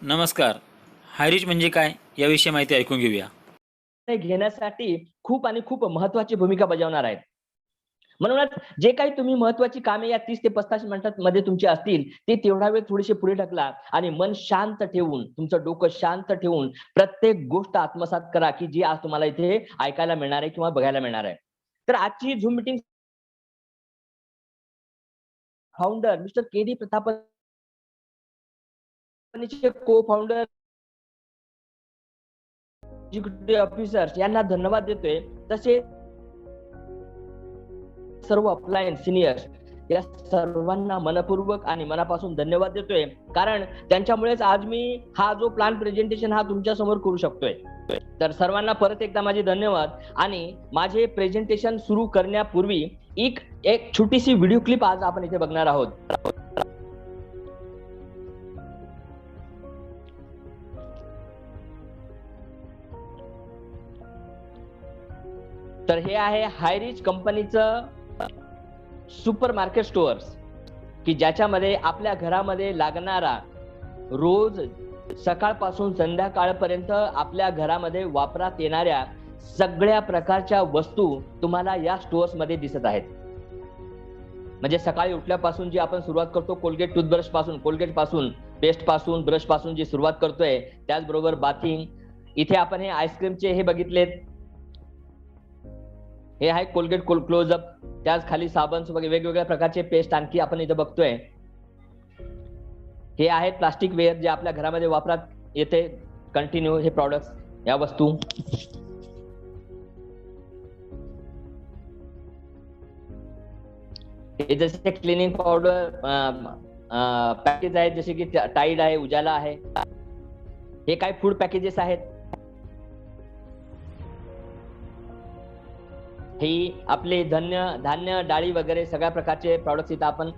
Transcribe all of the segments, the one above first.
नमस्कार. हायरिच म्हणजे काय याविषयी माहिती ऐकून घेऊया. घेण्यासाठी खूप आणि खूप महत्त्वाची भूमिका बजावणार आहेत. म्हणूनच जे काही तुम्ही महत्त्वाची कामे या 30 ते 85 मिनिटांमध्ये तुमची असतील, ते तेवढा वेळ थोडीशी पुढे ढकला आणि मन शांत ठेवून, तुमचं डोकं शांत ठेवून प्रत्येक गोष्ट आत्मसात करा, की जी आज तुम्हाला इथे ऐकायला मिळणार आहे किंवा बघायला मिळणार आहे. तर आजची ही Zoom meeting founder mister K D. Pratapan cofounder executive officers यांना धन्यवाद देतोय. तसेच सर्व अपलायन्स सिनियर्स या सर्वांना मनपूर्वक आणि मनापासून धन्यवाद देतोय. कारण त्यांच्यामुळेच आज मी हा जो प्लॅन प्रेझेंटेशन हा तुमच्या समोर करू शकतोय. तर सर्वांना परत एकदा माझे धन्यवाद. आणि माझे प्रेझेंटेशन सुरू करण्यापूर्वी एक छोटीशी व्हिडिओ क्लिप आज आपण इथे बघणार आहोत. तर हे आहे हायरिच कंपनीचं सुपर मार्केट स्टोअर्स, की ज्याच्यामध्ये आपल्या घरामध्ये लागणारा रोज सकाळपासून संध्याकाळपर्यंत आपल्या घरामध्ये वापरात येणाऱ्या सगळ्या प्रकारच्या वस्तू तुम्हाला या स्टोअर्स मध्ये दिसत आहेत. म्हणजे सकाळी उठल्यापासून जी आपण सुरुवात करतो कोलगेट टूथब्रश पासून, कोलगेट पासून, पेस्ट पासून, ब्रश पासून जी सुरुवात करतोय, त्याचबरोबर बाथिंग. इथे आपण हे आईस्क्रीमचे हे बघितलेत, हे आहे कोलगेट क्लोजअप. त्याच खाली साबण वेगवेगळ्या प्रकारचे पेस्ट आणखी आपण इथे बघतोय. हे आहेत प्लास्टिक वेअर जे आपल्या घरामध्ये वापरात येते कंटिन्यू, हे प्रॉडक्ट्स, या वस्तू. हे जसे क्लिनिंग पावडर पॅकेज आहेत, जसे की टाईड आहे, उजाला आहे. हे काय फूड पॅकेजेस आहेत. ही आपले धान्य, डाळी वगैरे सगळ्या प्रकारचे प्रॉडक्ट्स इथं आपण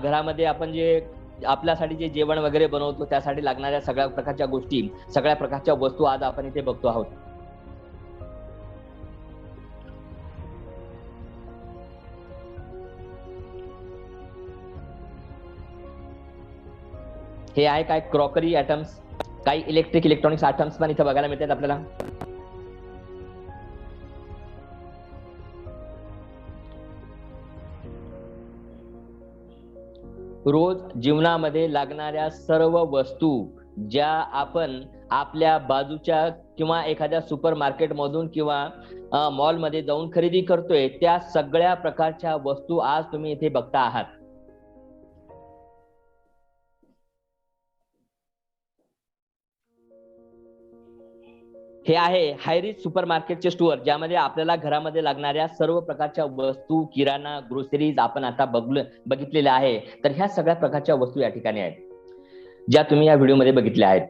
घरामध्ये आपण जे आपल्यासाठी जे जेवण वगैरे बनवतो त्यासाठी लागणाऱ्या सगळ्या प्रकारच्या गोष्टी, सगळ्या प्रकारच्या वस्तू आज आपण इथे बघतो आहोत. हे आहे काय क्रॉकरी आयटम्स, काही इलेक्ट्रॉनिक्स आयटम्स पण इथे बघायला मिळतात आपल्याला. रोज जीवनामध्ये लागणाऱ्या सर्व वस्तू ज्या आपण आपल्या बाजूच्या किंवा एखाद्या सुपर मार्केट मधून किंवा मॉल मध्ये जाऊन खरेदी करतोय, त्या सगळ्या प्रकारच्या वस्तू आज तुम्ही इथे बघता आहात. हे आहे हायरिच सुपर मार्केटचे स्टोअर, ज्यामध्ये आपल्याला घरामध्ये लागणाऱ्या सर्व प्रकारच्या वस्तू, किराणा, ग्रोसरीज आपण आता बघितलेल्या आहे. तर ह्या सगळ्या प्रकारच्या वस्तू या ठिकाणी आहेत, ज्या तुम्ही या व्हिडिओमध्ये बघितल्या आहेत.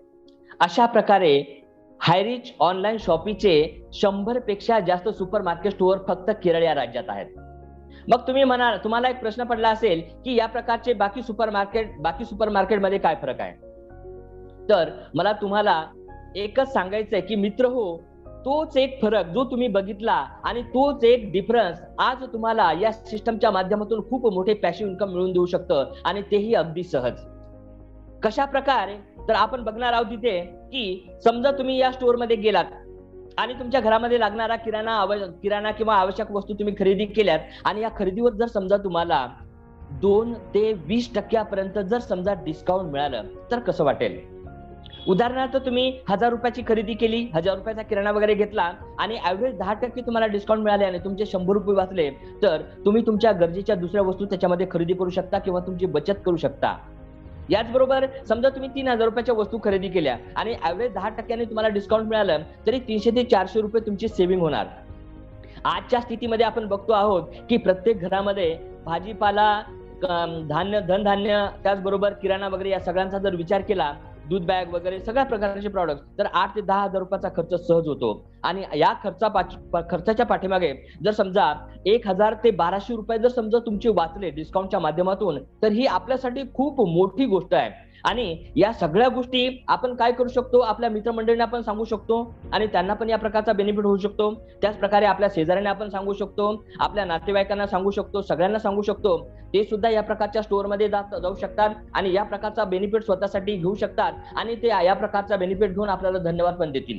अशा प्रकारे हायरिच ऑनलाईन शॉपिंगचे 100 पेक्षा जास्त सुपर मार्केट स्टोअर फक्त केरळ या राज्यात आहेत. मग तुम्ही म्हणाल, तुम्हाला एक प्रश्न पडला असेल की या प्रकारचे बाकी सुपर मार्केट मध्ये काय फरक आहे. तर मला तुम्हाला एकच सांगायचंय की मित्र हो, तोच एक फरक जो तुम्ही बघितला आणि तोच एक डिफरन्स आज तुम्हाला या सिस्टमच्या माध्यमातून खूप मोठे पॅसिव्ह इन्कम मिळवून देऊ शकतं, आणि तेही अगदी सहज. कशा प्रकारे, तर आपण बघणार आहोत तिथे की समजा तुम्ही या स्टोअर मध्ये गेलात आणि तुमच्या घरामध्ये लागणारा किराणा किंवा आवश्यक वस्तू तुम्ही खरेदी केल्यात, आणि या खरेदीवर जर समजा तुम्हाला 2 ते 20% जर समजा डिस्काउंट मिळालं तर कसं वाटेल. उदाहरणार्थ तुम्ही 1000 रुपयाची खरेदी केली, 1000 रुपयाचा किराणा वगैरे घेतला आणि ऍव्हरेज 10% तुम्हाला डिस्काउंट मिळाले आणि तुमचे 100 रुपये वाचले, तर तुम्ही तुमच्या गरजेच्या दुसऱ्या वस्तू त्याच्यामध्ये खरेदी करू शकता किंवा तुमची बचत करू शकता. याचबरोबर समजा तुम्ही 3000 रुपयाच्या वस्तू खरेदी केल्या आणि ऍव्हरेज 10% तुम्हाला डिस्काउंट मिळालं, तरी 300 ते 400 रुपये तुमची सेव्हिंग होणार. आजच्या स्थितीमध्ये आपण बघतो आहोत की प्रत्येक घरामध्ये भाजीपाला, धनधान्य, त्याचबरोबर किराणा वगैरे या सगळ्यांचा जर विचार केला, दूध बॅग वगैरे सगळ्या प्रकारचे प्रॉडक्ट, तर 8 ते 10,000 रुपयाचा खर्च सहज होतो. आणि या खर्चाच्या पाठीमागे जर समजा 1000 ते 1200 रुपये जर समजा तुमचे वाचले डिस्काउंटच्या माध्यमातून, तर ही आपल्यासाठी खूप मोठी गोष्ट आहे. आणि या सगळ्या गोष्टी आपण काय करू शकतो, आपल्या मित्रमंडळींना आपण सांगू शकतो आणि त्यांना पण या प्रकारचा बेनिफिट होऊ शकतो. त्याच प्रकारे आपल्या शेजाऱ्यांना आपण सांगू शकतो, आपल्या नातेवाईकांना सांगू शकतो, सगळ्यांना सांगू शकतो. ते सुद्धा या प्रकारच्या स्टोअरमध्ये जाऊ शकतात आणि या प्रकारचा बेनिफिट स्वतःसाठी घेऊ शकतात आणि ते या प्रकारचा बेनिफिट घेऊन आपल्याला धन्यवाद पण देतील.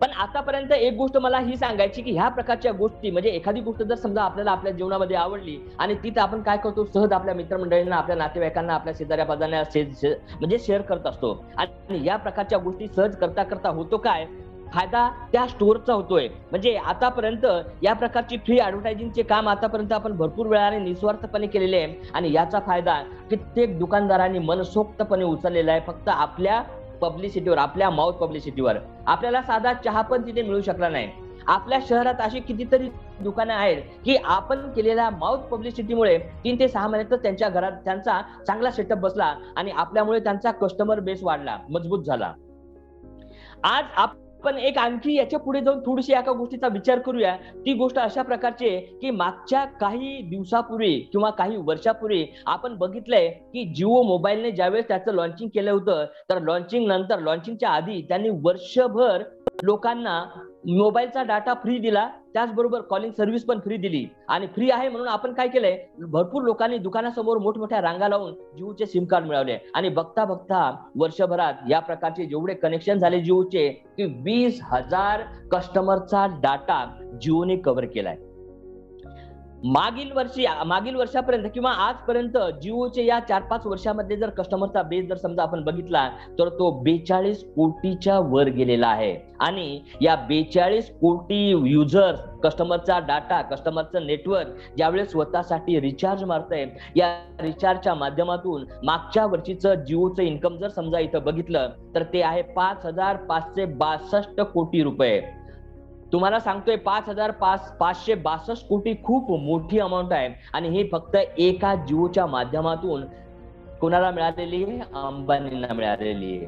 पण आतापर्यंत एक गोष्ट मला ही सांगायची की ह्या प्रकारच्या गोष्टी म्हणजे एखादी गोष्ट जर समजा आपल्याला आपल्या जीवनामध्ये आवडली आणि तिथं आपण काय करतो, सहज आपल्या मित्रमंडळींना, आपल्या नातेवाईकांना, आपल्या शेजाऱ्या पाजाऱ्यांना म्हणजे शेअर करत असतो. आणि या प्रकारच्या गोष्टी सहज करता करता होतो काय फायदा त्या स्टोअरचा होतोय. म्हणजे आतापर्यंत या प्रकारची फ्री ऍडव्हर्टायझिंगचे काम आतापर्यंत आपण भरपूर वेळाने निस्वार्थपणे केलेले आहे आणि याचा फायदा कित्येक दुकानदारांनी मनसोक्तपणे उचललेला आहे. फक्त आपल्या पब्लिसिटीवर, आपल्या माउथ पब्लिसिटीवर. आपल्याला साधा चहा पण तिथे मिळू शकला नाही. आपल्या शहरात अशी कितीतरी दुकानं आहेत की आपण केलेल्या माउथ पब्लिसिटीमुळे 3 ते 6 महिन्यातच त्यांच्या घरात त्यांचा चांगला सेटअप बसला आणि आपल्यामुळे त्यांचा कस्टमर बेस वाढला, मजबूत झाला. आज आपण एक आणखी याच्या पुढे जाऊन थोडीशी एका गोष्टीचा विचार करूया. ती गोष्ट अशा प्रकारची आहे की मागच्या काही दिवसापूर्वी किंवा काही वर्षापूर्वी आपण बघितलंय की जिओ मोबाईलने ज्यावेळेस त्याचं लॉन्चिंग केलं होतं, तर लॉन्चिंग नंतर, लॉन्चिंगच्या आधी त्यांनी वर्षभर लोकांना मोबाईलचा डाटा फ्री दिला, त्याचबरोबर कॉलिंग सर्व्हिस पण फ्री दिली. आणि फ्री आहे म्हणून आपण काय केलंय, भरपूर लोकांनी दुकानासमोर मोठमोठ्या रांगा लावून जिओचे सिम कार्ड मिळवले आणि बघता बघता वर्षभरात या प्रकारचे जेवढे कनेक्शन झाले जिओचे की 20,000 कस्टमरचा डाटा जिओने कव्हर केलाय. मागील वर्षापर्यंत किंवा आजपर्यंत जिओचे या 4-5 वर्षामध्ये जर कस्टमरचा बेस जर समजा आपण बघितला तर तो 42 कोटीच्या वर गेलेला आहे. आणि या 42 कोटी युजर्स कस्टमरचा डाटा, कस्टमरचं नेटवर्क ज्यावेळेस स्वतःसाठी रिचार्ज मारतंय, या रिचार्जच्या माध्यमातून मागच्या वर्षीचं जिओचं इन्कम जर समजा इथं बघितलं तर ते आहे 5,562 कोटी रुपये. तुम्हाला सांगतोय 5,562 कोटी खूप मोठी अमाऊंट आहे आणि हे फक्त एका जिओच्या माध्यमातून कोणाला मिळालेली आहे, अंबानींना मिळालेली आहे.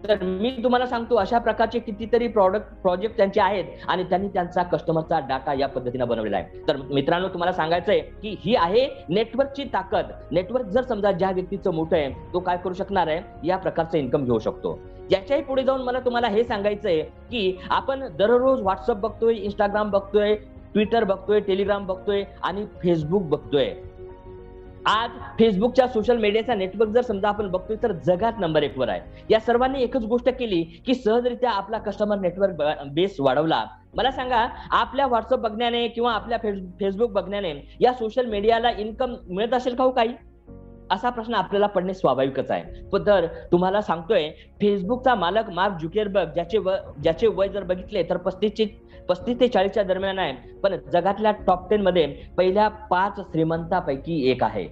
तर मी तुम्हाला सांगतो अशा प्रकारचे कितीतरी प्रोजेक्ट त्यांचे आहेत आणि त्यांनी त्यांचा कस्टमरचा डाटा या पद्धतीने बनवलेला आहे. तर मित्रांनो, तुम्हाला सांगायचंय की ही आहे नेटवर्कची ताकद. नेटवर्क जर समजा ज्या व्यक्तीचं मोठं आहे तो काय करू शकणार आहे, या प्रकारचं इन्कम घेऊ शकतो. याच्याही पुढे जाऊन मला तुम्हाला हे सांगायचंय की आपण दररोज व्हॉट्सअप बघतोय, इंस्टाग्राम बघतोय, ट्विटर बघतोय, टेलिग्राम बघतोय आणि फेसबुक बघतोय. आज फेसबुकच्या सोशल मीडियाचा नेटवर्क जर समजा आपण बघतोय तर जगात नंबर 1 वर आहे. या सर्वांनी एकच गोष्ट केली की सहजरित्या आपला कस्टमर नेटवर्क बेस वाढवला. मला सांगा, आपल्या व्हॉट्सअप बघण्याने किंवा आपल्या फेसबुक बघण्याने या सोशल मीडियाला इन्कम मिळत असेल का हो काही? असा प्रश्न आपल्याला पडणे स्वाभाविकच आहे. तर तुम्हाला सांगतोय, फेसबुकचा मालक मार्क झुकरबर्ग ज्याचे वय जर बघितले तर 35 ते 40च्या दरम्यान आहे, पण जगातल्या टॉप 10 मध्ये पहिल्या 5 श्रीमंतापैकी एक आहे.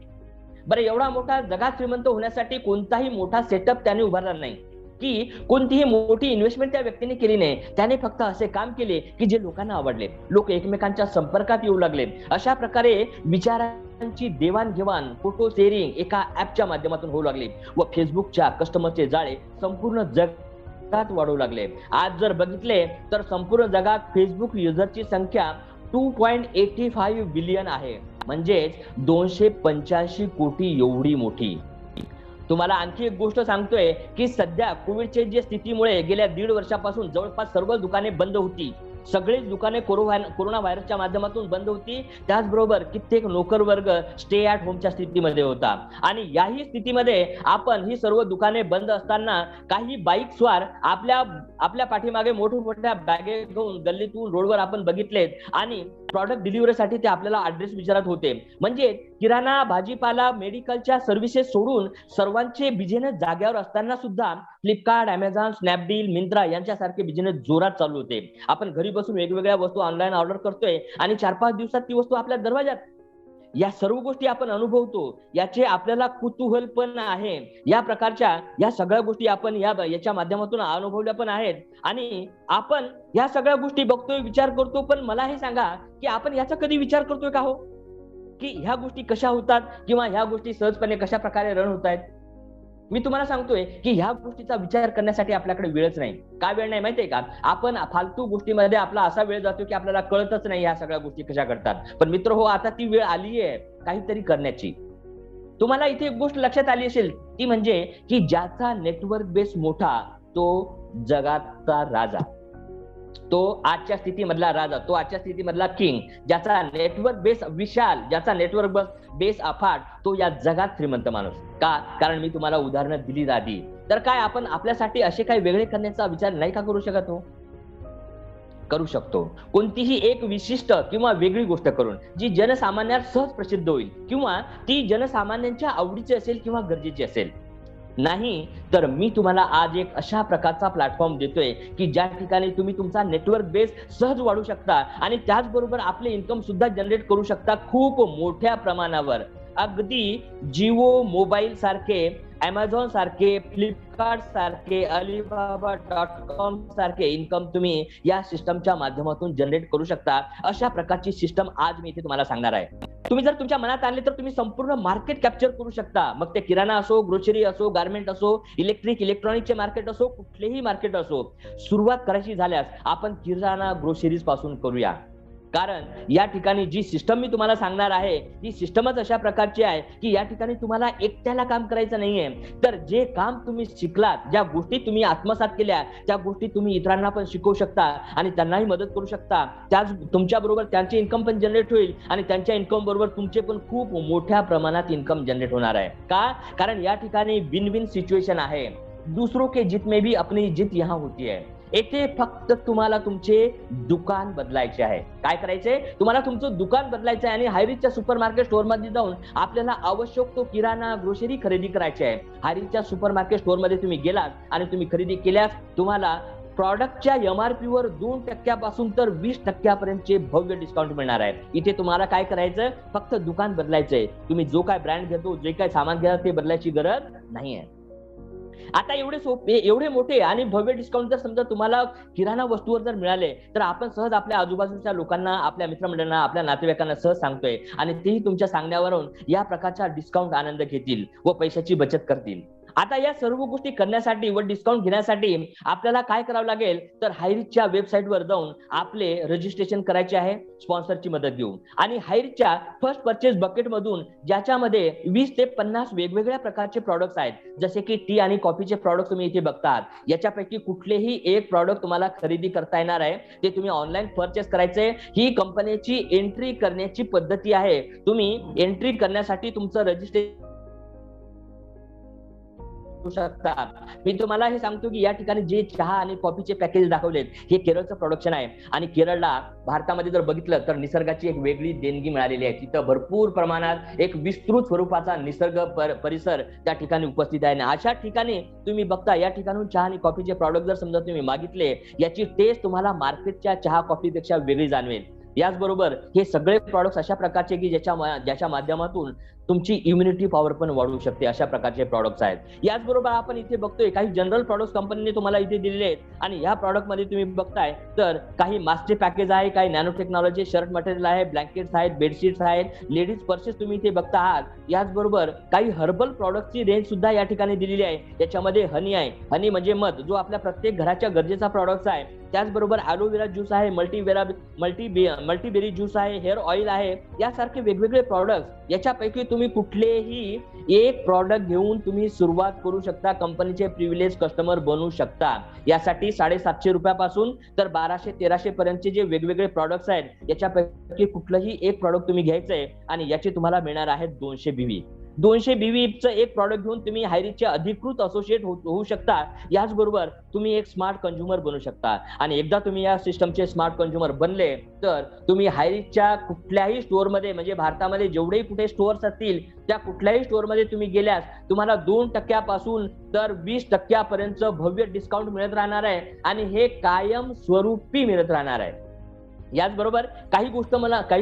बरं, एवढा मोठा जगात श्रीमंत होण्यासाठी कोणताही मोठा सेटअप त्याने उभारला नाही की कोणतीही मोठी इन्व्हेस्टमेंट त्या व्यक्तीने केली नाही. त्याने फक्त असे काम केले की जे लोकांना आवडले, लोक एकमेकांच्या संपर्कात येऊ लागले. अशा प्रकारे विचारांची देवाणघेवाण, फोटो शेअरिंग एका ऍपच्या माध्यमातून होऊ लागली व फेसबुकच्या कस्टमरचे जाळे संपूर्ण जगात वाढू लागले. आज जर बघितले तर संपूर्ण जगात फेसबुक युजरची संख्या 2.85 बिलियन आहे, म्हणजेच 285 कोटी एवढी मोठी. तुम्हाला आणखी एक गोष्ट सांगतोय की सध्या कोविडच्या जे स्थितीमुळे गेल्या 1.5 वर्षापासून जवळपास सर्व दुकाने बंद होती. सगळीच दुकाने कोरोना व्हायरसच्या माध्यमातून बंद होती. त्याचबरोबर कित्येक नोकर वर्ग स्टे ॲट होमच्या स्थितीमध्ये होता आणि याही स्थितीमध्ये आपण ही सर्व दुकाने बंद असताना काही बाईक स्वार आपल्या पाठीमागे मोठमोठ्या बॅगे घेऊन गल्लीतून रोडवर आपण बघितलेत आणि प्रॉडक्ट डिलिव्हरीसाठी ते आपल्याला ॲड्रेस विचारत होते. म्हणजे किराणा, भाजीपाला, मेडिकलच्या सर्व्हिसेस सोडून सर्वांचे बिझनेस जाग्यावर असताना सुद्धा फ्लिपकार्ट, अमेझॉन, स्नॅपडील, मिंत्रा यांच्यासारखे बिझनेस जोरात चालू होते. आपण घरी बसून वेगवेगळ्या वस्तू ऑनलाईन ऑर्डर करतोय आणि 4-5 दिवसात ती वस्तू आपल्या दरवाजात. या सर्व गोष्टी आपण अनुभवतो, याचे आपल्याला कुतूहल पण आहे. या प्रकारच्या या सगळ्या गोष्टी आपण याच्या माध्यमातून अनुभवल्या पण आहेत आणि आपण या सगळ्या गोष्टी बघतोय, विचार करतो. पण मला हे सांगा की आपण याचा कधी विचार करतोय का हो, की ह्या गोष्टी कशा होतात किंवा ह्या गोष्टी सहजपणे कशा प्रकारे रन होत आहेत? मी तुम्हाला सांगतोय की ह्या गोष्टीचा विचार करण्यासाठी आपल्याकडे वेळच नाही. का वेळ नाही माहितीये का? आपण फालतू गोष्टीमध्ये आपला असा वेळ जातो की आपल्याला कळतच नाही ह्या सगळ्या गोष्टी कशा करतात. पण मित्र हो, आता ती वेळ आली आहे काहीतरी करण्याची. तुम्हाला इथे एक गोष्ट लक्षात आली असेल ती म्हणजे की ज्याचा नेटवर्क बेस मोठा तो जगाचा राजा, तो आजच्या स्थितीमधला राजा, तो आजच्या स्थितीमधला किंग. ज्याचा नेटवर्क बेस विशाल, ज्याचा नेटवर्क बेस अफाट, तो या जगात श्रीमंत माणूस. का? कारण मी तुम्हाला उदाहरणं दिली आधी. तर काय आपण आपल्यासाठी असे काही वेगळे करण्याचा विचार नाही का करू शकत? हो, करू शकतो. कोणतीही एक विशिष्ट किंवा वेगळी गोष्ट करून जी जनसामान्यात सहज प्रसिद्ध होईल किंवा ती जनसामान्यांच्या आवडीची असेल किंवा गरजेची असेल. नाही तर मी तुम्हाला आज एक अशा प्रकारचा प्लॅटफॉर्म देतोय की ज्या ठिकाणी तुम्ही तुमचा नेटवर्क बेस सहज वाढवू शकता आणि त्याचबरोबर आपले इन्कम सुद्धा जनरेट करू शकता खूप मोठ्या प्रमाणावर. अगदी जिओ मोबाईल सारखे, अमेझॉन सारखे, फ्लिपकार्ट सारखे, अलिबाबा.com सारखे इन्कम तुम्ही या सिस्टमच्या माध्यमातून जनरेट करू शकता. अशा प्रकारची सिस्टम आज मी इथे तुम्हाला सांगणार आहे. तुम्ही जर तुमच्या मनात आणले तर तुम्ही संपूर्ण मार्केट कॅप्चर करू शकता. मग ते किराणा असो, ग्रोसरी असो, गारमेंट असो, इलेक्ट्रॉनिकचे मार्केट असो, कुठलेही मार्केट असो. सुरुवात करायची झाल्यास आपण किराणा ग्रोसरीज पासून करूया. कारण या ठिकाणी जी सिस्टम मी तुम्हाला सांगणार आहे ती सिस्टमच अशा प्रकारची आहे की या ठिकाणी तुम्हाला एकट्याला काम करायचं नाहीये. तर जे काम तुम्ही शिकलात, ज्या गोष्टी तुम्ही आत्मसात केल्या, त्या गोष्टी तुम्ही इतरांना पण शिकवू शकता आणि त्यांनाही मदत करू शकता. त्याच तुमच्या बरोबर त्यांचे इन्कम पण जनरेट होईल आणि त्यांच्या इन्कम बरोबर तुमचे पण खूप मोठ्या प्रमाणात इन्कम जनरेट होणार आहे. का? कारण या ठिकाणी विन विन सिच्युएशन आहे. दुसरों के जित में भी अपनी जित यहाँ होती है. येथे फक्त तुम्हाला तुमचे दुकान बदलायचे आहे. काय करायचंय? तुम्हाला तुमचं दुकान बदलायचं आहे आणि हायरीजच्या सुपर मार्केट स्टोअर मध्ये जाऊन आपल्याला आवश्यक तो किराणा ग्रोसरी खरेदी करायची आहे. हायरीजच्या सुपर मार्केट स्टोअर मध्ये तुम्ही गेलात आणि तुम्ही खरेदी केल्यास तुम्हाला प्रॉडक्टच्या MRP वर 2% पासून तर 20% पर्यंतचे भव्य डिस्काउंट मिळणार आहे. इथे तुम्हाला काय करायचं? फक्त दुकान बदलायचंय. तुम्ही जो काय ब्रँड घेतो, जे काय सामान घेता ते बदलायची गरज नाहीये. आता एवढे सोपे, एवढे मोठे आणि भव्य डिस्काउंट जर समजा तुम्हाला किराणा वस्तूवर जर मिळाले तर आपण सहज आपल्या आजूबाजूच्या लोकांना, आपल्या मित्रमंडळांना, आपल्या नातेवाईकांना सहज सांगतोय आणि तेही तुमच्या सांगण्यावरून या प्रकारच्या डिस्काउंट आनंद घेतील व पैशाची बचत करतील. आता या सर्व गोष्टी करण्यासाठी व डिस्काउंट घेण्यासाठी आपल्याला काय करावं लागेल? तर हायरीजच्या वेबसाईटवर जाऊन आपले रजिस्ट्रेशन करायचे आहे स्पॉन्सरची मदत घेऊन आणि हायरीजच्या फर्स्ट परचेस बकेट मधून, ज्याच्यामध्ये 20 ते 50 वेगवेगळ्या प्रकारचे प्रॉडक्ट्स आहेत, जसे की टी आणि कॉफीचे प्रॉडक्ट तुम्ही इथे बघतात. याच्यापैकी कुठलेही एक प्रॉडक्ट तुम्हाला खरेदी करता येणार आहे. ते तुम्ही ऑनलाईन परचेस करायचे. ही कंपनीची एंट्री करण्याची पद्धती आहे. तुम्ही एंट्री करण्यासाठी तुमचं रजिस्ट्रेशन शकता. मी तुम्हाला हे सांगतो की या ठिकाणी जे चहा आणि कॉफीचे पॅकेज दाखवलेत हे केरळचं प्रोडक्शन आहे आणि केरळला भारतामध्ये जर बघितलं तर निसर्गाची एक वेगळी देणगी मिळालेली आहे. तिथं भरपूर प्रमाणात एक विस्तृत स्वरूपाचा निसर्ग परिसर त्या ठिकाणी उपस्थित आहे. अशा ठिकाणी तुम्ही बघता या ठिकाणून चहा आणि कॉफीचे प्रॉडक्ट जर समजा तुम्ही मागितले, याची टेस्ट तुम्हाला मार्केटच्या चहा कॉफीपेक्षा वेगळी जाणवेल. याचबरोबर हे सगळे प्रॉडक्ट्स अशा प्रकारचे की ज्याच्या माध्यमातून तुमची इम्युनिटी पॉवर पण वाढू शकते, अशा प्रकारचे प्रॉडक्ट्स आहेत. याचबरोबर आपण इथे बघतोय काही जनरल प्रॉडक्ट्स कंपनीने तुम्हाला इथे दिलेले आहेत आणि या प्रॉडक्ट मध्ये तुम्ही बघताय तर काही मास्टर पॅकेज आहे, काही नॅनो टेक्नॉलॉजी शर्ट मटेरियल आहे, ब्लँकेट्स आहेत, बेडशीट्स आहेत, लेडीज पर्सेस तुम्ही इथे बघता आहात. याचबरोबर काही हर्बल प्रॉडक्टची रेंज सुद्धा या ठिकाणी दिलेली आहे. याच्यामध्ये हनी आहे. हनी म्हणजे मध, जो आपल्या प्रत्येक घराच्या गरजेचा प्रॉडक्ट आहे. त्याचबरोबर ॲलोवेरा ज्यूस आहे, मल्टीबेरी ज्यूस आहे, हेअर ऑइल आहे. यासारखे वेगवेगळे प्रॉडक्ट. याच्यापैकी तुम्ही कुठलेही एक प्रॉडक्ट घेऊन तुम्ही सुरुवात करू शकता, कंपनीचे प्रिव्हिलेज कस्टमर बनू शकता. यासाठी 750 रुपयापासून तर 1200-1300 पर्यंतचे जे वेगवेगळे प्रॉडक्ट्स आहेत, याच्यापैकी कुठलंही एक प्रॉडक्ट तुम्ही घ्यायचंय आणि याचे तुम्हाला मिळणार आहेत 200 BV. 200 BVचं एक प्रॉडक्ट घेऊन तुम्ही हायरीजचे अधिकृत असोसिएट होऊ शकता. याचबरोबर तुम्ही एक स्मार्ट कंझ्युमर बनू शकता आणि एकदा तुम्ही या सिस्टमचे स्मार्ट कंझ्युमर बनले तर तुम्ही हायरीजच्या कुठल्याही स्टोअरमध्ये, म्हणजे भारतामध्ये जेवढेही कुठे स्टोअर्स असतील त्या कुठल्याही स्टोअरमध्ये तुम्ही गेल्यास तुम्हाला 2% पासून तर 20% पर्यंत भव्य डिस्काउंट मिळत राहणार आहे आणि हे कायम स्वरूपी मिळत राहणार आहे. याचबरोबर काही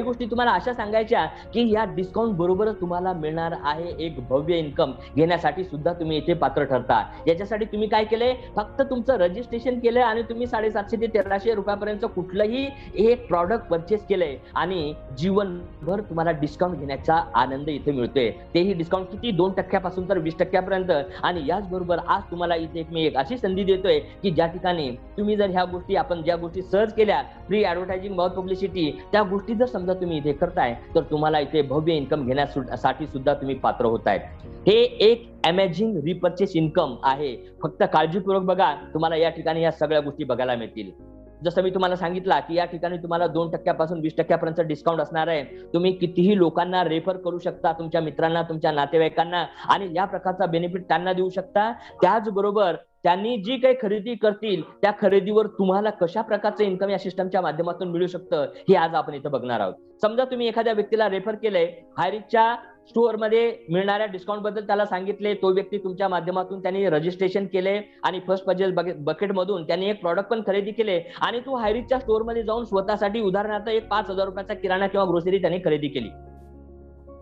गोष्टी तुम्हाला अशा सांगायच्या की या डिस्काउंट बरोबरच तुम्हाला मिळणार आहे एक भव्य इन्कम घेण्यासाठी सुद्धा तुम्ही इथे पात्र ठरता. याच्यासाठी तुम्ही काय केलंय? फक्त तुमचं रजिस्ट्रेशन केलंय आणि तुम्ही 750 ते 1300 रुपयापर्यंत कुठलंही एक प्रॉडक्ट परचेस केलंय आणि जीवनभर तुम्हाला डिस्काउंट घेण्याचा आनंद इथे मिळतोय. तेही डिस्काउंट किती? 2% पासून तर 20% पर्यंत. आणि याचबरोबर आज तुम्हाला इथे मी एक अशी संधी देतोय की ज्या ठिकाणी तुम्ही जर ह्या गोष्टी, आपण ज्या गोष्टी सर्च केल्या, free advertising advertising, mouth publicity, त्या गोष्टी जर समजा तुम्ही इथे करताय तर तुम्हाला इथे भव्य इन्कम घेण्यासाठी सुद्धा तुम्ही पात्र होतायत. हे एक अमेझिंग रिपर्चेस इन्कम आहे. फक्त काळजीपूर्वक बघा, तुम्हाला या ठिकाणी या सगळ्या गोष्टी बघायला मिळतील. जसं मी तुम्हाला सांगितलं की या ठिकाणी तुम्हाला 2% 20% डिस्काउंट असणार आहे. तुम्ही कितीही लोकांना रेफर करू शकता, तुमच्या मित्रांना, तुमच्या नातेवाईकांना, आणि या प्रकारचा बेनिफिट त्यांना देऊ शकता. त्याचबरोबर त्यांनी जी काही खरेदी करतील त्या खरेदीवर तुम्हाला कशा प्रकारचं इन्कम या सिस्टमच्या माध्यमातून मिळू शकतं हे आज आपण इथं बघणार आहोत. समजा तुम्ही एखाद्या व्यक्तीला रेफर केलंय, हायरिचच्या स्टोअर मध्ये मिळणाऱ्या डिस्काउंट बद्दल त्याला सांगितले, तो व्यक्ती तुमच्या माध्यमातून त्यांनी रजिस्ट्रेशन केले आणि फर्स्ट परचेस बकेट मधून त्यांनी एक प्रॉडक्ट पण खरेदी केले आणि तो हायरिचच्या स्टोअर मध्ये जाऊन स्वतःसाठी उदाहरणार्थ एक 5,000 रुपयाचा किराणा किंवा ग्रोसरी त्यांनी खरेदी केली.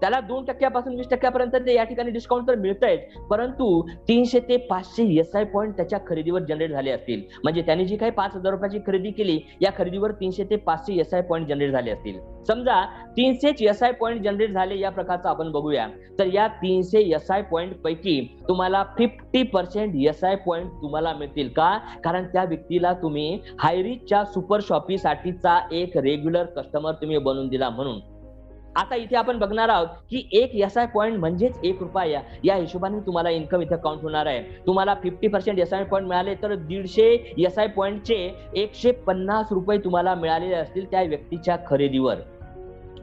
त्याला 2% 20% ते या ठिकाणी डिस्काउंट तर मिळतंयच, परंतु 300 ते 500 SI पॉईंट त्याच्या खरेदीवर जनरेट झाले असतील. म्हणजे त्यांनी जी काही 5,000 रुपयाची खरेदी केली या खरेदीवर 300 ते 500 SI पॉईंट जनरेट झाले असतील. समजा 300 SI पॉईंट जनरेट झाले या प्रकारचं आपण बघूया, तर या 300 SI पॉईंट पैकी तुम्हाला 50% SI पॉईंट तुम्हाला मिळतील. का? कारण त्या व्यक्तीला तुम्ही हायरिचच्या सुपर शॉपीसाठीचा एक रेग्युलर कस्टमर तुम्ही बनवून दिला म्हणून. आता इथे आपण बघणार आहोत की एक SI पॉईंट म्हणजेच ₹1 या हिशोबाने तुम्हाला इन्कम इथे काउंट होणार आहे. तुम्हाला 50% SI पॉईंट मिळाले तर 150 SI पॉईंटचे ₹150 तुम्हाला मिळालेले असतील त्या व्यक्तीच्या खरेदीवर.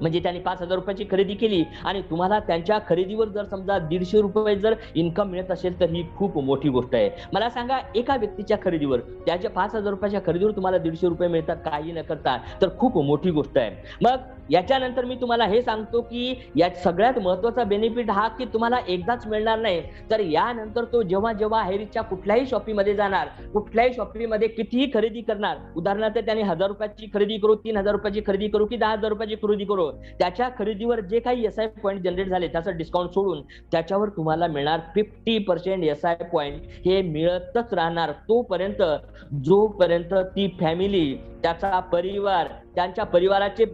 म्हणजे त्यांनी 5,000 रुपयाची खरेदी केली आणि तुम्हाला त्यांच्या खरेदीवर जर समजा ₹150 जर इन्कम मिळत असेल तर ही खूप मोठी गोष्ट आहे. मला सांगा, एका व्यक्तीच्या खरेदीवर, त्याच्या 5,000 रुपयाच्या खरेदीवर तुम्हाला ₹150 मिळतात काही न करता, तर खूप मोठी गोष्ट आहे. मग याच्यानंतर मी तुम्हाला हे सांगतो की या सगळ्यात महत्वाचा बेनिफिट हा की तुम्हाला एकदाच मिळणार नाही, तर यानंतर तो जेव्हा जेव्हा हायरिचच्या कुठल्याही शॉपीमध्ये जाणार, कुठल्याही शॉपीमध्ये कितीही खरेदी करणार, उदाहरणार्थ त्याने 1,000 रुपयाची खरेदी करू, 3,000 रुपयाची खरेदी करू की 10,000 रुपयाची खरेदी करू, त्याच्या खरेदीवर जे काही SI पॉईंट जनरेट झाले त्याचं डिस्काउंट सोडून त्याच्यावर तुम्हाला मिळणार 50% SI पॉईंट हे मिळतच राहणार तोपर्यंत जोपर्यंत ती फॅमिली, त्याचा परिवार, त्यांच्या परिवाराचे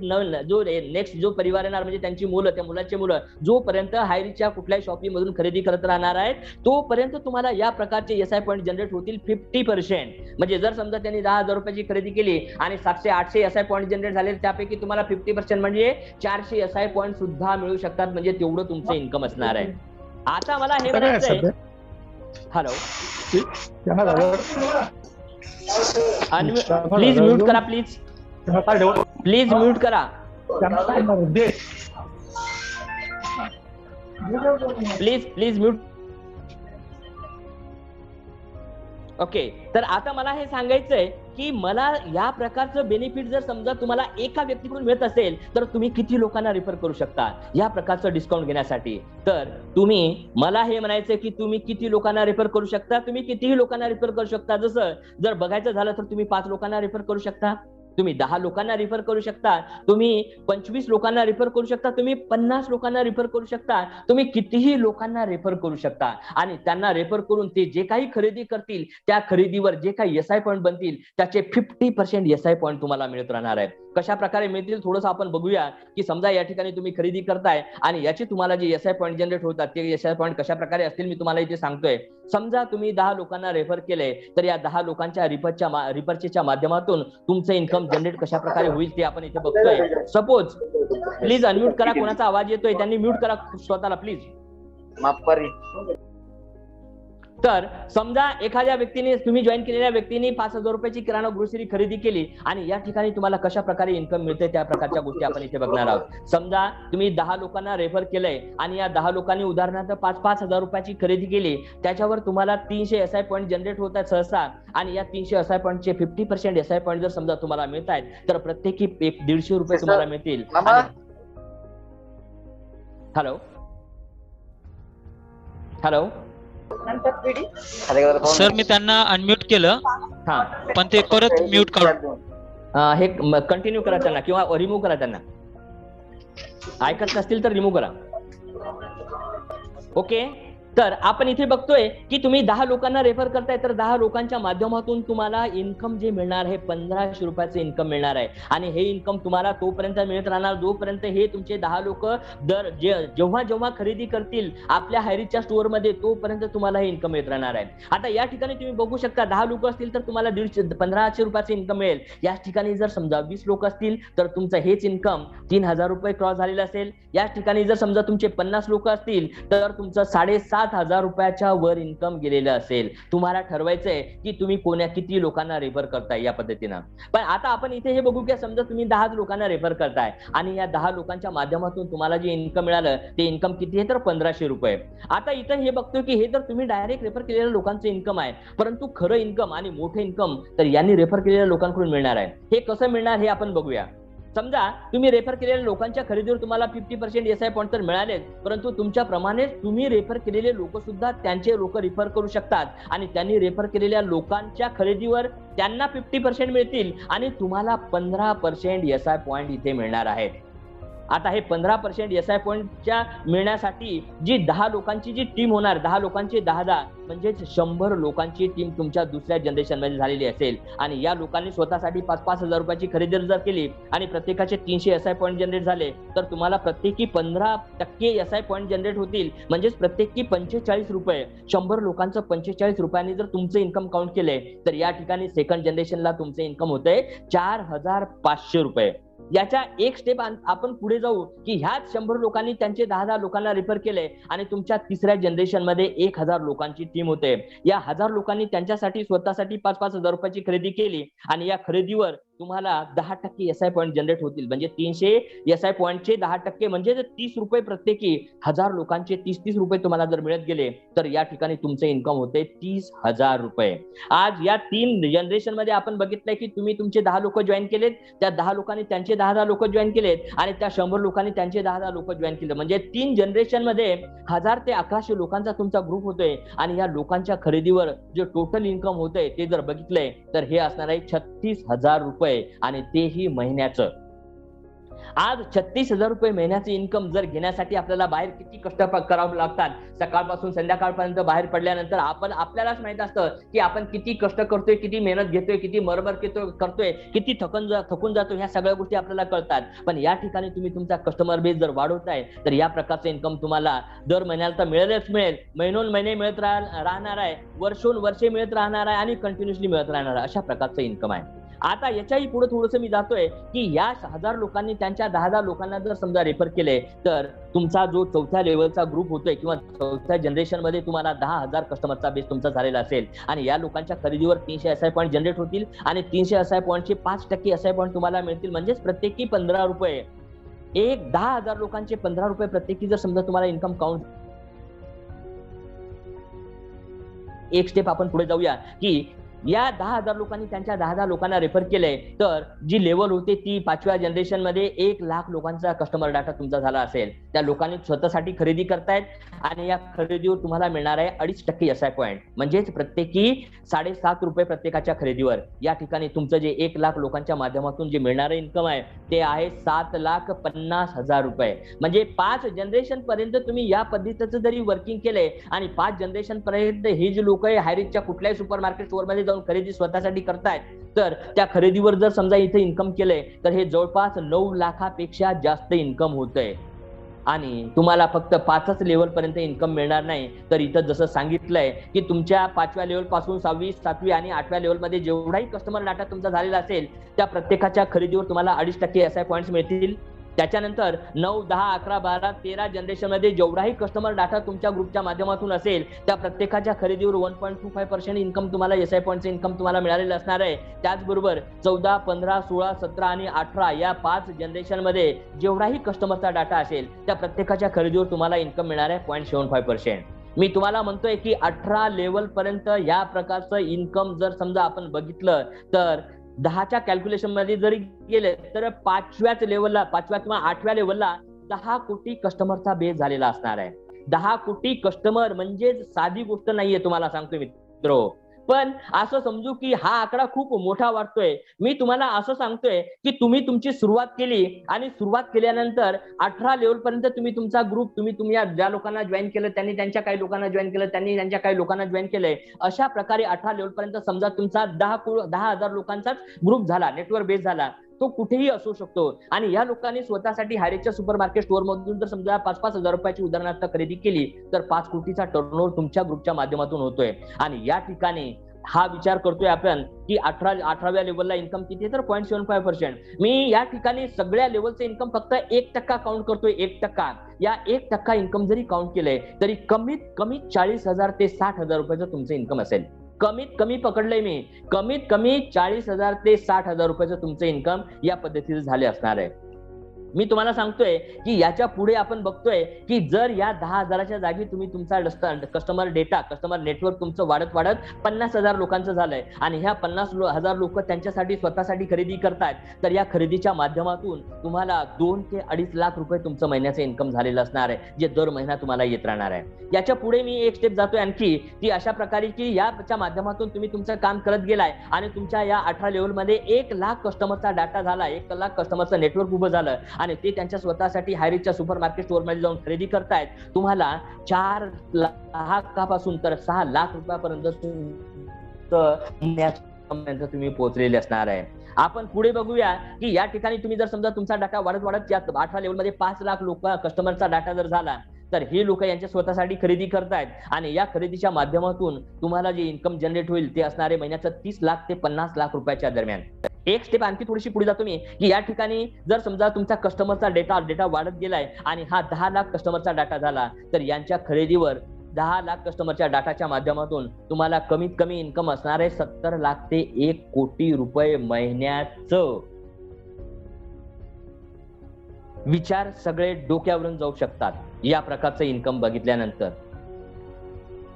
जो नेक्स्ट जो परिवार येणार म्हणजे त्यांची मुलं, त्या मुलाचे मुलं जोपर्यंत हायरिचच्या कुठल्याही शॉपिंग मधून खरेदी करत राहणार आहेत तोपर्यंत तुम्हाला या प्रकारचे SI पॉईंट जनरेट होतील 50%. म्हणजे जर समजा त्यांनी 10,000 रुपयाची खरेदी केली आणि 700-800 SI पॉईंट जनरेट झाले, त्यापैकी तुम्हाला 50% म्हणजे 400 SI पॉईंट सुद्धा मिळू शकतात. म्हणजे तेवढं तुमचं इन्कम असणार आहे. आता मला हे म्हणायचंय, हॅलो प्लीज म्यूट करा, प्लीज म्यूट करा, प्लीज म्यूट. ओके, तर आता मला हे सांगायचंय की मला या प्रकारचं बेनिफिट जर समजा तुम्हाला एका व्यक्तीकडून मिळत असेल तर तुम्ही किती लोकांना रिफर करू शकता या प्रकारचं डिस्काउंट घेण्यासाठी. तर तुम्ही, मला हे म्हणायचंय की तुम्ही किती लोकांना रिफर करू शकता, तुम्ही कितीही लोकांना रिफर करू शकता. जसं जर बघायचं झालं तर तुम्ही 5 लोकांना रिफर करू शकता, तुम्ही 10 लोकांना रिफर करू शकता, तुम्ही 25 लोकांना रिफर करू शकता, तुम्ही 50 लोकांना रिफर करू शकता, तुम्ही कितीही लोकांना रेफर करू शकता आणि त्यांना रेफर करून ते जे काही खरेदी करतील त्या खरेदीवर जे काही SI पॉईंट बनतील त्याचे 50% SI पॉईंट तुम्हाला मिळत राहणार आहे. कशा प्रकारे मिळतील थोडंसं आपण बघूया की समजा या ठिकाणी तुम्ही खरेदी करताय आणि याची तुम्हाला जे SI पॉईंट जनरेट होतात ते SI पॉईंट कशा प्रकारे असतील मी तुम्हाला इथे सांगतोय. समजा तुम्ही 10 लोकांना रेफर केले तर या 10 लोकांच्या रिपर्चेसच्या माध्यमातून तुमचं इन्कम जनरेट कशा प्रकारे होईल ते आपण इथे बघतोय. सपोज, प्लीज अनम्यूट करा, कोणाचा आवाज येतोय त्यांनी म्यूट करा स्वतःला प्लीज. तर समजा एखाद्या व्यक्तीने, तुम्ही जॉईन केलेल्या व्यक्तीने 5,000 रुपयाची किराणा ग्रोसरी खरेदी केली आणि या ठिकाणी तुम्हाला कशा प्रकारे इन्कम मिळते त्या प्रकारच्या गोष्टी आपण इथे बघणार आहोत. समजा तुम्ही 10 लोकांना रेफर केलंय आणि या 10 लोकांनी उदाहरणार्थ 5,000 रुपयाची खरेदी केली, त्याच्यावर तुम्हाला 300 SI पॉईंट जनरेट होत आहेत सहसा आणि या 300 SI पॉईंटचे 50% SI पॉईंट जर समजा तुम्हाला मिळत आहेत तर प्रत्येकी ₹150 तुम्हाला मिळतील. हॅलो हॅलो सर, मी त्यांना अनम्यूट केलं पण ते परत म्यूट करून हे कंटिन्यू करा त्यांना किंवा रिमूव्ह करा त्यांना. ऐकत नसतील तर रिमूव्ह करा. ओके, तर आपण इथे बघतोय की तुम्ही 10 लोकांना रेफर करताय, तर 10 लोकांच्या माध्यमातून तुम्हाला इन्कम जे मिळणार आहे 1500 रुपयाचं इन्कम मिळणार आहे. आणि हे इन्कम तुम्हाला तोपर्यंत मिळत राहणार जोपर्यंत हे तुमचे 10 लोक जेव्हा जेव्हा खरेदी करतील आपल्या हायरिचच्या स्टोअर मध्ये, तोपर्यंत तुम्हाला हे इन्कम मिळत राहणार आहे. आता या ठिकाणी तुम्ही बघू शकता 10 लोक असतील तर तुम्हाला 1500 रुपयाचं इन्कम मिळेल. या ठिकाणी जर समजा 20 लोक असतील तर तुमचं हेच इन्कम 3000 रुपये क्रॉस झालेलं असेल. या ठिकाणी जर समजा तुमचे 50 लोक असतील तर तुमचं 7500 रुपयाच्या वर इन्कम गेलेलं असेल. तुम्हाला ठरवायचंय की तुम्ही किती लोकांना रेफर करताय या पद्धतीनं. पण आता आपण इथे हे बघू की समजा तुम्ही 10 लोकांना रेफर करताय आणि या 10 लोकांच्या माध्यमातून तुम्हाला जे इन्कम मिळालं ते इन्कम किती आहे तर 1500 रुपये. आता इथं हे बघतोय की हे तर तुम्ही डायरेक्ट रेफर केलेल्या लोकांचं इन्कम आहे, परंतु खरं इन्कम आणि मोठं इन्कम तर यांनी रेफर केलेल्या लोकांकडून मिळणार आहे. हे कसं मिळणार हे आपण बघूया. समजा तुम्ही रेफर केलेल्या लोकांच्या खरेदीवर तुम्हाला 50% एसआय पॉईंट तर मिळालेच, परंतु तुमच्या प्रमाणे तुम्ही रेफर केलेले लोक सुद्धा त्यांचे लोक रेफर करू शकतात आणि त्यांनी रेफर केलेल्या लोकांच्या खरेदीवर त्यांना 50% मिळतील आणि तुम्हाला 15% एसआय पॉईंट इथे मिळणार आहेत. आता हे 15% एसआय पॉईंटच्या मिळण्यासाठी जी 10 लोकांची जी टीम होणार, 10 लोकांची 10 म्हणजेच 100 लोकांची टीम तुमच्या दुसऱ्या जनरेशन मध्ये झालेली असेल आणि या लोकांनी स्वतःसाठी 5-5 हजार रुपयाची खरेदी जर केली आणि प्रत्येकाचे 300 एसआय पॉईंट जनरेट झाले तर तुम्हाला प्रत्येकी 15% एसआय पॉईंट जनरेट होतील. म्हणजेच प्रत्येकी 45 रुपये. 100 लोकांचं 45 रुपयांनी जर तुमचं इन्कम काउंट केले तर या ठिकाणी सेकंड जनरेशनला तुमचं इन्कम होतंय 4500 रुपये. याच्या एक स्टेप आपण पुढे जाऊ की ह्याच 100 लोकांनी त्यांचे 10 लोकांना रेफर केले आणि तुमच्या तिसऱ्या जनरेशन मध्ये 1000 लोकांची टीम होते. या 1000 लोकांनी त्यांच्यासाठी स्वतःसाठी 5-5 हजार रुपयाची खरेदी केली आणि या खरेदीवर तुम्हाला 10% एसआय पॉईंट जनरेट होतील. म्हणजे 300 एसआय पॉईंटचे 10% म्हणजे 30 रुपये प्रत्येकी. 1000 लोकांचे 30-30 रुपये तुम्हाला जर मिळत गेले तर या ठिकाणी तुमचे इन्कम होते 30,000 रुपये. आज या 3 जनरेशन मध्ये आपण बघितलंय की तुम्ही तुमचे 10 लोक जॉईन केलेत, त्या 10 लोकांनी त्यांचे 10 लोक जॉईन केलेत आणि त्या 100 लोकांनी त्यांचे 10 लोक जॉईन केले. म्हणजे 3 जनरेशन मध्ये 1000 ते 1100 लोकांचा तुमचा ग्रुप होतोय आणि या लोकांच्या खरेदीवर जे टोटल इन्कम होतंय ते जर बघितलंय तर हे असणार आहे 36,000 रुपये आणि तेही महिन्याचं. आज 36,000 रुपये महिन्याचं इन्कम जर घेण्यासाठी आपल्याला बाहेर किती कष्ट करावे लागतात. सकाळपासून संध्याकाळपर्यंत बाहेर पडल्यानंतर आपल्यालाच माहित असतं की आपण किती कष्ट करतोय, किती मेहनत घेतोय, किती मरमर करतोय, किती थकून जातो. ह्या सगळ्या गोष्टी आपल्याला कळतात. पण या ठिकाणी तुम्ही तुमचा कस्टमर बेस जर वाढवताय तर या प्रकारचं इन्कम तुम्हाला दर महिन्याला तर मिळेलच मिळेल, महिनोन महिने मिळत राहणार आहे, वर्षोन वर्षे मिळत राहणार आहे आणि कंटिन्युअसली मिळत राहणार आहे. अशा प्रकारचं इन्कम आहे. आता याच्याही पुढे थोडंसं मी जातोय की या 1000 लोकांनी त्यांच्या 10 लोकांना जर समजा रेफर केले तर तुमचा जो 4थ्या लेवलचा ग्रुप होतोय किंवा 4थ्या जनरेशन मध्ये तुम्हाला 10,000 कस्टमरचा बेस तुमचा झालेला असेल आणि या लोकांच्या खरेदीवर 300 एसआय पॉईंट जनरेट होतील आणि 300 एसआय पॉईंटचे 5% एसआय पॉईंट तुम्हाला मिळतील. म्हणजेच प्रत्येकी 15 रुपये. 10,000 लोकांचे 15 रुपये प्रत्येकी जर समजा तुम्हाला इन्कम काउंट. एक स्टेप आपण पुढे जाऊया की या 10,000 लोकांनी त्यांच्या 10 लोकांना रेफर केलंय तर जी लेवल होते ती 5व्या जनरेशन मध्ये 1 लाख लोकांचा कस्टमर डाटा तुमचा झाला असेल. त्या लोकांनी स्वतःसाठी खरेदी करतायत आणि या खरेदीवर तुम्हाला मिळणार आहे 2.5% एसआय पॉईंट. म्हणजेच प्रत्येकी 7.5 रुपये प्रत्येकाच्या खरेदीवर. या ठिकाणी तुमचं जे 1 लाख लोकांच्या माध्यमातून जे मिळणारं इन्कम आहे ते आहे 7,50,000 रुपये. म्हणजे 5 जनरेशन पर्यंत तुम्ही या पद्धतीचं जरी वर्किंग केलंय आणि 5 जनरेशन पर्यंत हे जे लोक हायरिचच्या कुठल्याही सुपर मार्केट स्टोअर मध्ये खरेदी स्वतःसाठी करतायत तर त्या खरेदीवर जर समजा इथे इन्कम केलंय तर हे जवळपास 9 लाखापेक्षा जास्त इन्कम होतंय. आणि तुम्हाला फक्त 5च लेवल पर्यंत इन्कम मिळणार नाही तर इथं जसं सांगितलंय की तुमच्या 5व्या लेवल पासून 6वी 7वी आणि 8व्या लेवल मध्ये जेवढाही कस्टमर डाटा तुमचा झालेला असेल त्या प्रत्येकाच्या खरेदीवर तुम्हाला 2.5% एसआय पॉईंट्स मिळतील. त्याच्यानंतर 9, 10, 11, 12, 13 जनरेशन मध्ये जेवढाही कस्टमर डाटा तुमच्या ग्रुपच्या माध्यमातून असेल त्या प्रत्येकाच्या खरेदीवर 1.25% इन्कम तुम्हाला एसआय पॉईंटचं इन्कम तुम्हाला मिळालेलं असणार आहे. त्याचबरोबर 14, 15, 16, 17 आणि 18 या 5 जनरेशन मध्ये जेवढाही कस्टमरचा डाटा असेल त्या प्रत्येकाच्या खरेदीवर तुम्हाला इन्कम मिळणार आहे 0.75%. मी तुम्हाला म्हणतोय की 18 लेवल पर्यंत या प्रकारचं इन्कम जर समजा आपण बघितलं तर 10च्या कॅल्क्युलेशन मध्ये जरी गेले तर 5व्याच लेवलला 5व्या किंवा 8व्या लेवलला 10 कोटी कस्टमरचा बेस झालेला असणार आहे. 10 कोटी कस्टमर म्हणजे साधी गोष्ट नाहीये. तुम्हाला सांगतोय मित्र, पण असं समजू की हा आकडा खूप मोठा वाटतोय. मी तुम्हाला असं सांगतोय की तुम्ही तुमची सुरुवात केली आणि सुरुवात केल्यानंतर 18 लेवल पर्यंत तुम्ही तुमचा ग्रुप तुम्ही ज्या लोकांना जॉईन केलं त्यांनी त्यांच्या काही लोकांना जॉईन केलं, त्यांनी त्यांच्या काही लोकांना जॉईन केलंय. अशा प्रकारे 18 लेवल पर्यंत समजा तुमचा 10,000 लोकांचाच ग्रुप झाला, नेटवर्क बेस झाला. तो कुठेही असू शकतो. आणि या लोकांनी स्वतःसाठी हायरिचच्या सुपर मार्केट स्टोअर मधून जर समजा 5-5 हजार रुपयाची उदाहरणार्थ खरेदी केली तर 5 कोटीचा टर्नओव्हर तुमच्या ग्रुपच्या माध्यमातून होतोय. आणि या ठिकाणी हा विचार करतोय आपण की 18व्या लेवलला इन्कम किती आहे तर 0.75%. मी या ठिकाणी सगळ्या लेवलचं इन्कम फक्त 1% काउंट करतोय. 1%. या 1% इन्कम जरी काउंट केलंय तरी कमीत कमी 40,000 ते 60,000 रुपयाचं तुमचं इन्कम असेल. कमीत कमी पकडलंय मी, कमीत कमी 40,000 ते 60,000 रुपयाचं तुमचं इन्कम या पद्धतीचं झाले असणार आहे. मी तुम्हाला सांगतोय की याच्या पुढे आपण बघतोय की जर या 10,000च्या जागी तुम्ही तुमचा कस्टमर डेटा, कस्टमर नेटवर्क तुमचं वाढत वाढत 50,000 लोकांचं झालंय आणि ह्या 50,000 लोक त्यांच्यासाठी स्वतःसाठी खरेदी करतायत, तर या खरेदीच्या माध्यमातून तुम्हाला 2 ते 2.5 लाख रुपये तुमचं महिन्याचं इन्कम झालेलं असणार आहे, जे दर महिना तुम्हाला येत राहणार आहे. याच्या पुढे मी एक स्टेप जातोय आणखी, की अशा प्रकारे की याच्या माध्यमातून तुम्ही तुमचं काम करत गेलाय आणि तुमच्या या 18 लेवलमध्ये 1 लाख कस्टमरचा डाटा झाला, 1 लाख कस्टमरचं नेटवर्क उभं झालं आणि ते त्यांच्या स्वतःसाठी हायरिचच्या सुपर मार्केट स्टोअर मध्ये जाऊन खरेदी करतायत. तुम्हाला 4 लाखापासून तर 6 लाख रुपयापर्यंत तुम्ही पोहोचलेले असणार आहे. आपण पुढे बघूया की या ठिकाणी तुम्ही जर समजा तुमचा डाटा वाढत वाढत या 18 लेवल मध्ये 5 लाख लोक कस्टमरचा डाटा जर झाला तर हे लोक यांच्या स्वतःसाठी खरेदी करतायत आणि या खरेदीच्या माध्यमातून तुम्हाला जे इन्कम जनरेट होईल ते असणारे महिन्याचं 30 लाख ते 50 लाख रुपयाच्या दरम्यान. एक स्टेप आणखी थोडीशी पुढे जातो मी की या ठिकाणी जर समजा तुमचा कस्टमरचा डेटा वाढत गेलाय आणि हा 10 लाख कस्टमरचा डाटा झाला तर यांच्या खरेदीवर 10 लाख कस्टमरच्या डाटाच्या माध्यमातून तुम्हाला कमीत कमी इन्कम असणार आहे 70 लाख ते 1 कोटी रुपये महिन्याचं. विचार सगळे डोक्यावरून जाऊ शकतात या प्रकारचं इन्कम बघितल्यानंतर.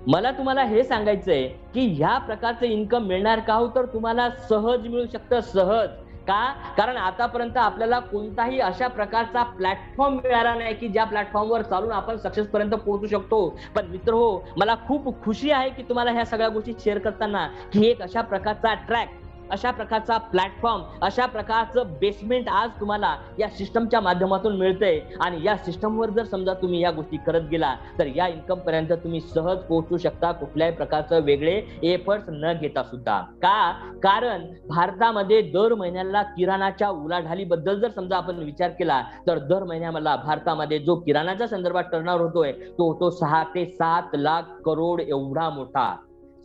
मला तुम्हाला हे सांगायचंय की ह्या प्रकारचं इन्कम मिळणार का हो तर तुम्हाला सहज मिळू शकतं, सहज. का? कारण आतापर्यंत आपल्याला कोणताही अशा प्रकारचा प्लॅटफॉर्म मिळाला नाही की ज्या प्लॅटफॉर्मवर चालून आपण सक्सेस पर्यंत पोहोचू शकतो. पण मित्र हो, मला खूप खुशी आहे की तुम्हाला ह्या सगळ्या गोष्टी शेअर करताना की एक अशा प्रकारचा ट्रॅक, अशा प्रकारचा प्लॅटफॉर्म, अशा प्रकारचं बेसमेंट आज तुम्हाला या सिस्टमच्या माध्यमातून मिळतंय आणि या सिस्टमवर जर समजा तुम्ही या गोष्टी करत गेला तर या इन्कम पर्यंत तुम्ही सहज पोहोचू शकता, कुठल्याही प्रकारचं वेगळे एफर्ट्स न घेता सुद्धा. का? कारण भारतामध्ये दर महिन्याला किराणाच्या उलाढालीबद्दल जर समजा आपण विचार केला तर दर महिन्याला भारतामध्ये जो किराणाच्या संदर्भात टर्नओव्हर होतोय तो 6 ते 7 लाख करोड एवढा मोठा.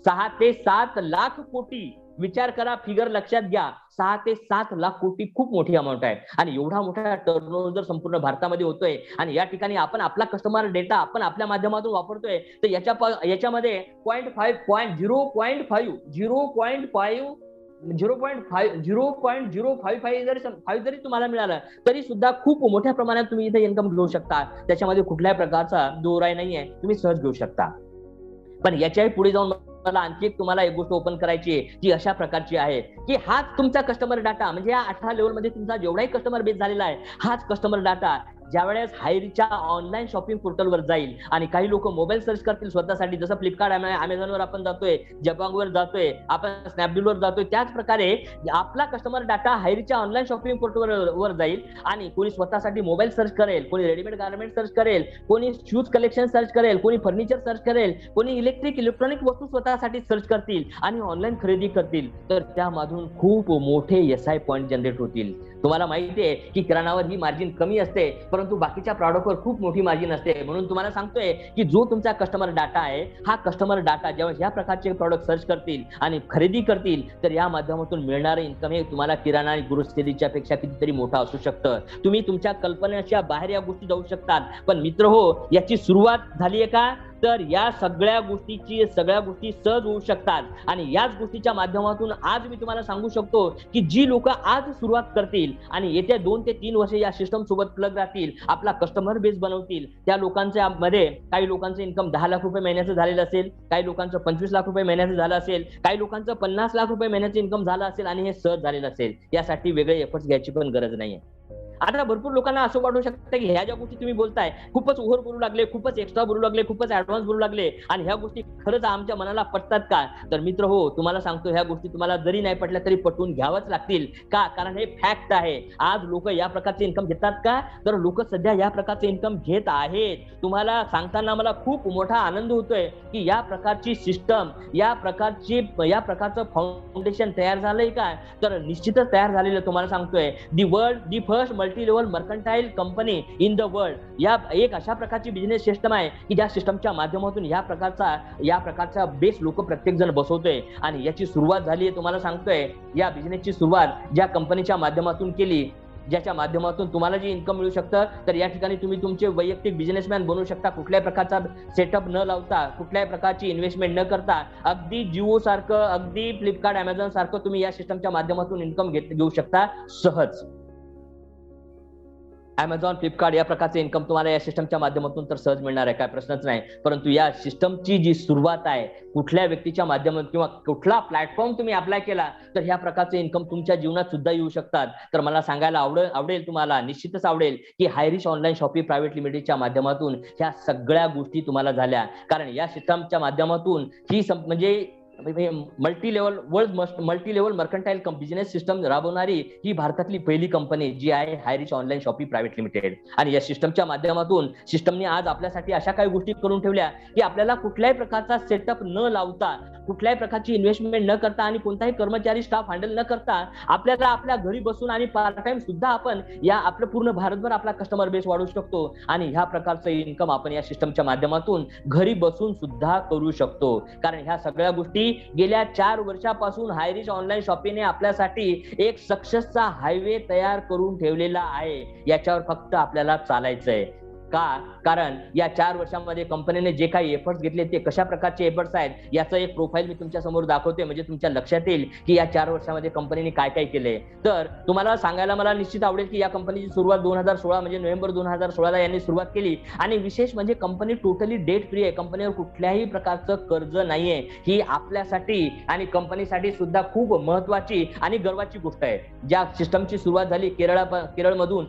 6 ते 7 लाख कोटी. विचार करा, फिगर लक्षात घ्या. 6 ते 7 लाख कोटी खूप मोठी अमाऊंट आहे आणि एवढा मोठा टर्नओव्हर जर संपूर्ण भारतामध्ये होतोय आणि या ठिकाणी आपण आपला कस्टमर डेटा आपण आपल्या माध्यमातून वापरतोय तर याच्यामध्ये 0.055 जरी तुम्हाला मिळालं तरी सुद्धा खूप मोठ्या प्रमाणात तुम्ही इथे इन्कम घेऊ शकता. त्याच्यामध्ये कुठल्याही प्रकारचा दोराय नाहीये, तुम्ही सहज घेऊ शकता. पण याच्याही पुढे जाऊन मला आणखी एक तुम्हाला एक गोष्ट ओपन करायची आहे जी अशा प्रकारची आहे की हाच तुमचा कस्टमर डाटा, म्हणजे या 18 लेवल मध्ये तुमचा जेवढाही कस्टमर बेस झालेला आहे हाच कस्टमर डाटा ज्यावेळेस हायरिचच्या ऑनलाईन शॉपिंग पोर्टलवर जाईल आणि काही लोक मोबाईल सर्च करतील स्वतःसाठी, जसं फ्लिपकार्ट, अमेझॉनवर आपण जातोय, जबांगवर जातोय, आपण स्नॅपडीलवर जातोय, त्याच प्रकारे आपला कस्टमर डाटा हायरिचच्या ऑनलाईन शॉपिंग पोर्टलवर जाईल आणि कोणी स्वतःसाठी मोबाईल सर्च करेल, कोणी रेडीमेड गार्मेंट सर्च करेल, कोणी शूज कलेक्शन सर्च करेल, कोणी फर्निचर सर्च करेल, कोणी इलेक्ट्रॉनिक वस्तू स्वतःसाठी सर्च करतील आणि ऑनलाईन खरेदी करतील तर त्यामधून खूप मोठे SI पॉईंट जनरेट होतील. तुम्हाला माहिती आहे की किराणावर ही मार्जिन कमी असते परंतु बाकीच्या प्रॉडक्टवर खूप मोठी मार्जिन असते. म्हणून तुम्हाला सांगतोय की जो तुमचा कस्टमर डाटा आहे हा कस्टमर डाटा जेव्हा या प्रकारचे प्रॉडक्ट सर्च करतील आणि खरेदी करतील तर या माध्यमातून मिळणारं इन्कम हे तुम्हाला किराणा आणि ग्रोसरीच्या पेक्षा कितीतरी मोठा असू शकतं. तुम्ही तुमच्या कल्पनेच्या बाहेर या गोष्टी जाऊ शकतात. पण मित्र हो, याची सुरुवात झालीये का तर या सगळ्या गोष्टी सहज होऊ शकतात आणि याच गोष्टीच्या माध्यमातून आज मी तुम्हाला सांगू शकतो की जी लोक आज सुरुवात करतील आणि येत्या 2 ते 3 वर्ष या सिस्टम सोबत प्लग राहतील, आपला कस्टमर बेस बनवतील, त्या लोकांच्या मध्ये काही लोकांचं इन्कम 10 लाख रुपये महिन्याचं झालेलं असेल, काही लोकांचं 25 लाख रुपये महिन्याचं झालं असेल, काही लोकांचं 50 लाख रुपये महिन्याचं इन्कम झालं असेल आणि हे सहज झालेलं असेल. यासाठी वेगळे एफर्ट्स घ्यायची पण गरज नाहीये. आता भरपूर लोकांना असं वाटू शकतं की ह्या ज्या गोष्टी तुम्ही बोलताय खूपच ओव्हर बोलू लागले, खूपच एक्स्ट्रा बोलू लागले, खूपच ऍडव्हान्स बोलू लागले आणि ह्या गोष्टी खरंच आमच्या मनाला पटतात का? तर मित्र हो, तुम्हाला सांगतो ह्या गोष्टी तुम्हाला जरी नाही पटल्या तरी पटवून घ्यावंच लागतील. का? कारण हे फॅक्ट आहे. आज लोक या प्रकारचे इन्कम घेतात का? तर लोक सध्या या प्रकारचे इन्कम घेत आहेत. तुम्हाला सांगताना मला खूप मोठा आनंद होतोय की या प्रकारची सिस्टम, या प्रकारचं फाउंडेशन तयार झालंय का? तर निश्चितच तयार झालेलं तुम्हाला सांगतोय. The first multi level mercantile company in the world, या एक अशा प्रकारची बिझनेस सिस्टम आहे की ज्या सिस्टमच्या माध्यमातून या प्रकारचा बेस लोक प्रत्येक जण बसवतोय आणि याची सुरुवात झाली आहे. तुम्हाला सांगतोय या बिझनेसची सुरुवात ज्या कंपनीच्या माध्यमातून केली, ज्याच्या माध्यमातून तुम्हाला जे इन्कम मिळू शकतं, तर या ठिकाणी तुम्ही तुमचे वैयक्तिक बिझनेसमॅन बनवू शकता. कुठल्याही प्रकारचा सेटअप न लावता, कुठल्याही प्रकारची इन्व्हेस्टमेंट न करता, अगदी जिओ सारखं, अगदी फ्लिपकार्ट, अमेझॉन सारखं तुम्ही या सिस्टमच्या माध्यमातून इन्कम घेऊ शकता सहज. अमेझॉन, फ्लिपकार्ट या प्रकारचे इन्कम तुम्हाला या सिस्टमच्या माध्यमातून तर सहज मिळणार आहे, काय प्रश्नच नाही. परंतु या सिस्टमची जी सुरुवात आहे, कुठल्या व्यक्तीच्या माध्यमातून किंवा कुठला प्लॅटफॉर्म तुम्ही अप्लाय केला तर ह्या प्रकारचे इन्कम तुमच्या जीवनात सुद्धा येऊ शकतात. तर मला सांगायला आवडेल तुम्हाला, निश्चितच आवडेल की हायरिच ऑनलाईन शॉपी प्रायव्हेट लिमिटेडच्या माध्यमातून ह्या सगळ्या गोष्टी तुम्हाला झाल्या. कारण या सिस्टमच्या माध्यमातून ही म्हणजे multi level mercantile business system राबवणारी ही भारतातली पहिली कंपनी जी आहे Highrich online shoppe private limited. आणि या सिस्टमच्या माध्यमातून सिस्टमने आज आपल्यासाठी अशा काही गोष्टी करून ठेवल्या की आपल्याला कुठल्याही प्रकारचा सेटअप न लावता, कुठल्याही प्रकारची इन्व्हेस्टमेंट न करता आणि कोणताही कर्मचारी स्टाफ हँडल न करता आपल्याला आपल्या घरी बसून आणि पार्ट टाइम सुद्धा आपण या आपलं पूर्ण भारतभर आपला कस्टमर बेस वाढवू शकतो. आणि ह्या प्रकारचं इन्कम आपण या सिस्टमच्या माध्यमातून घरी बसून सुद्धा करू शकतो. कारण ह्या सगळ्या गोष्टी गेल्या 4 वर्षापासून हायरिच ऑनलाईन शॉपिंगने आपल्यासाठी एक सक्सेसचा हायवे तयार करून ठेवलेला आहे. याच्यावर फक्त आपल्याला चालायचंय. का? कारण या 4 वर्षांमध्ये कंपनीने जे काही एफर्ट्स घेतले ते कशा प्रकारचे एफर्ट्स आहेत याचं एक प्रोफाईल मी तुमच्या समोर दाखवते, म्हणजे तुमच्या लक्षात येईल की या 4 वर्षांमध्ये कंपनीने काय काय केले. तर तुम्हाला सांगायला मला निश्चित आवडेल की या कंपनीची सुरुवात 2016 म्हणजे नोव्हेंबर 2016 यांनी सुरुवात केली. आणि विशेष म्हणजे कंपनी टोटली डेट फ्री आहे. कंपनीवर कुठल्याही प्रकारचं कर्ज नाहीये. ही आपल्यासाठी आणि कंपनीसाठी सुद्धा खूप महत्वाची आणि गर्वाची गोष्ट आहे. ज्या सिस्टमची सुरुवात झाली केरळमधून,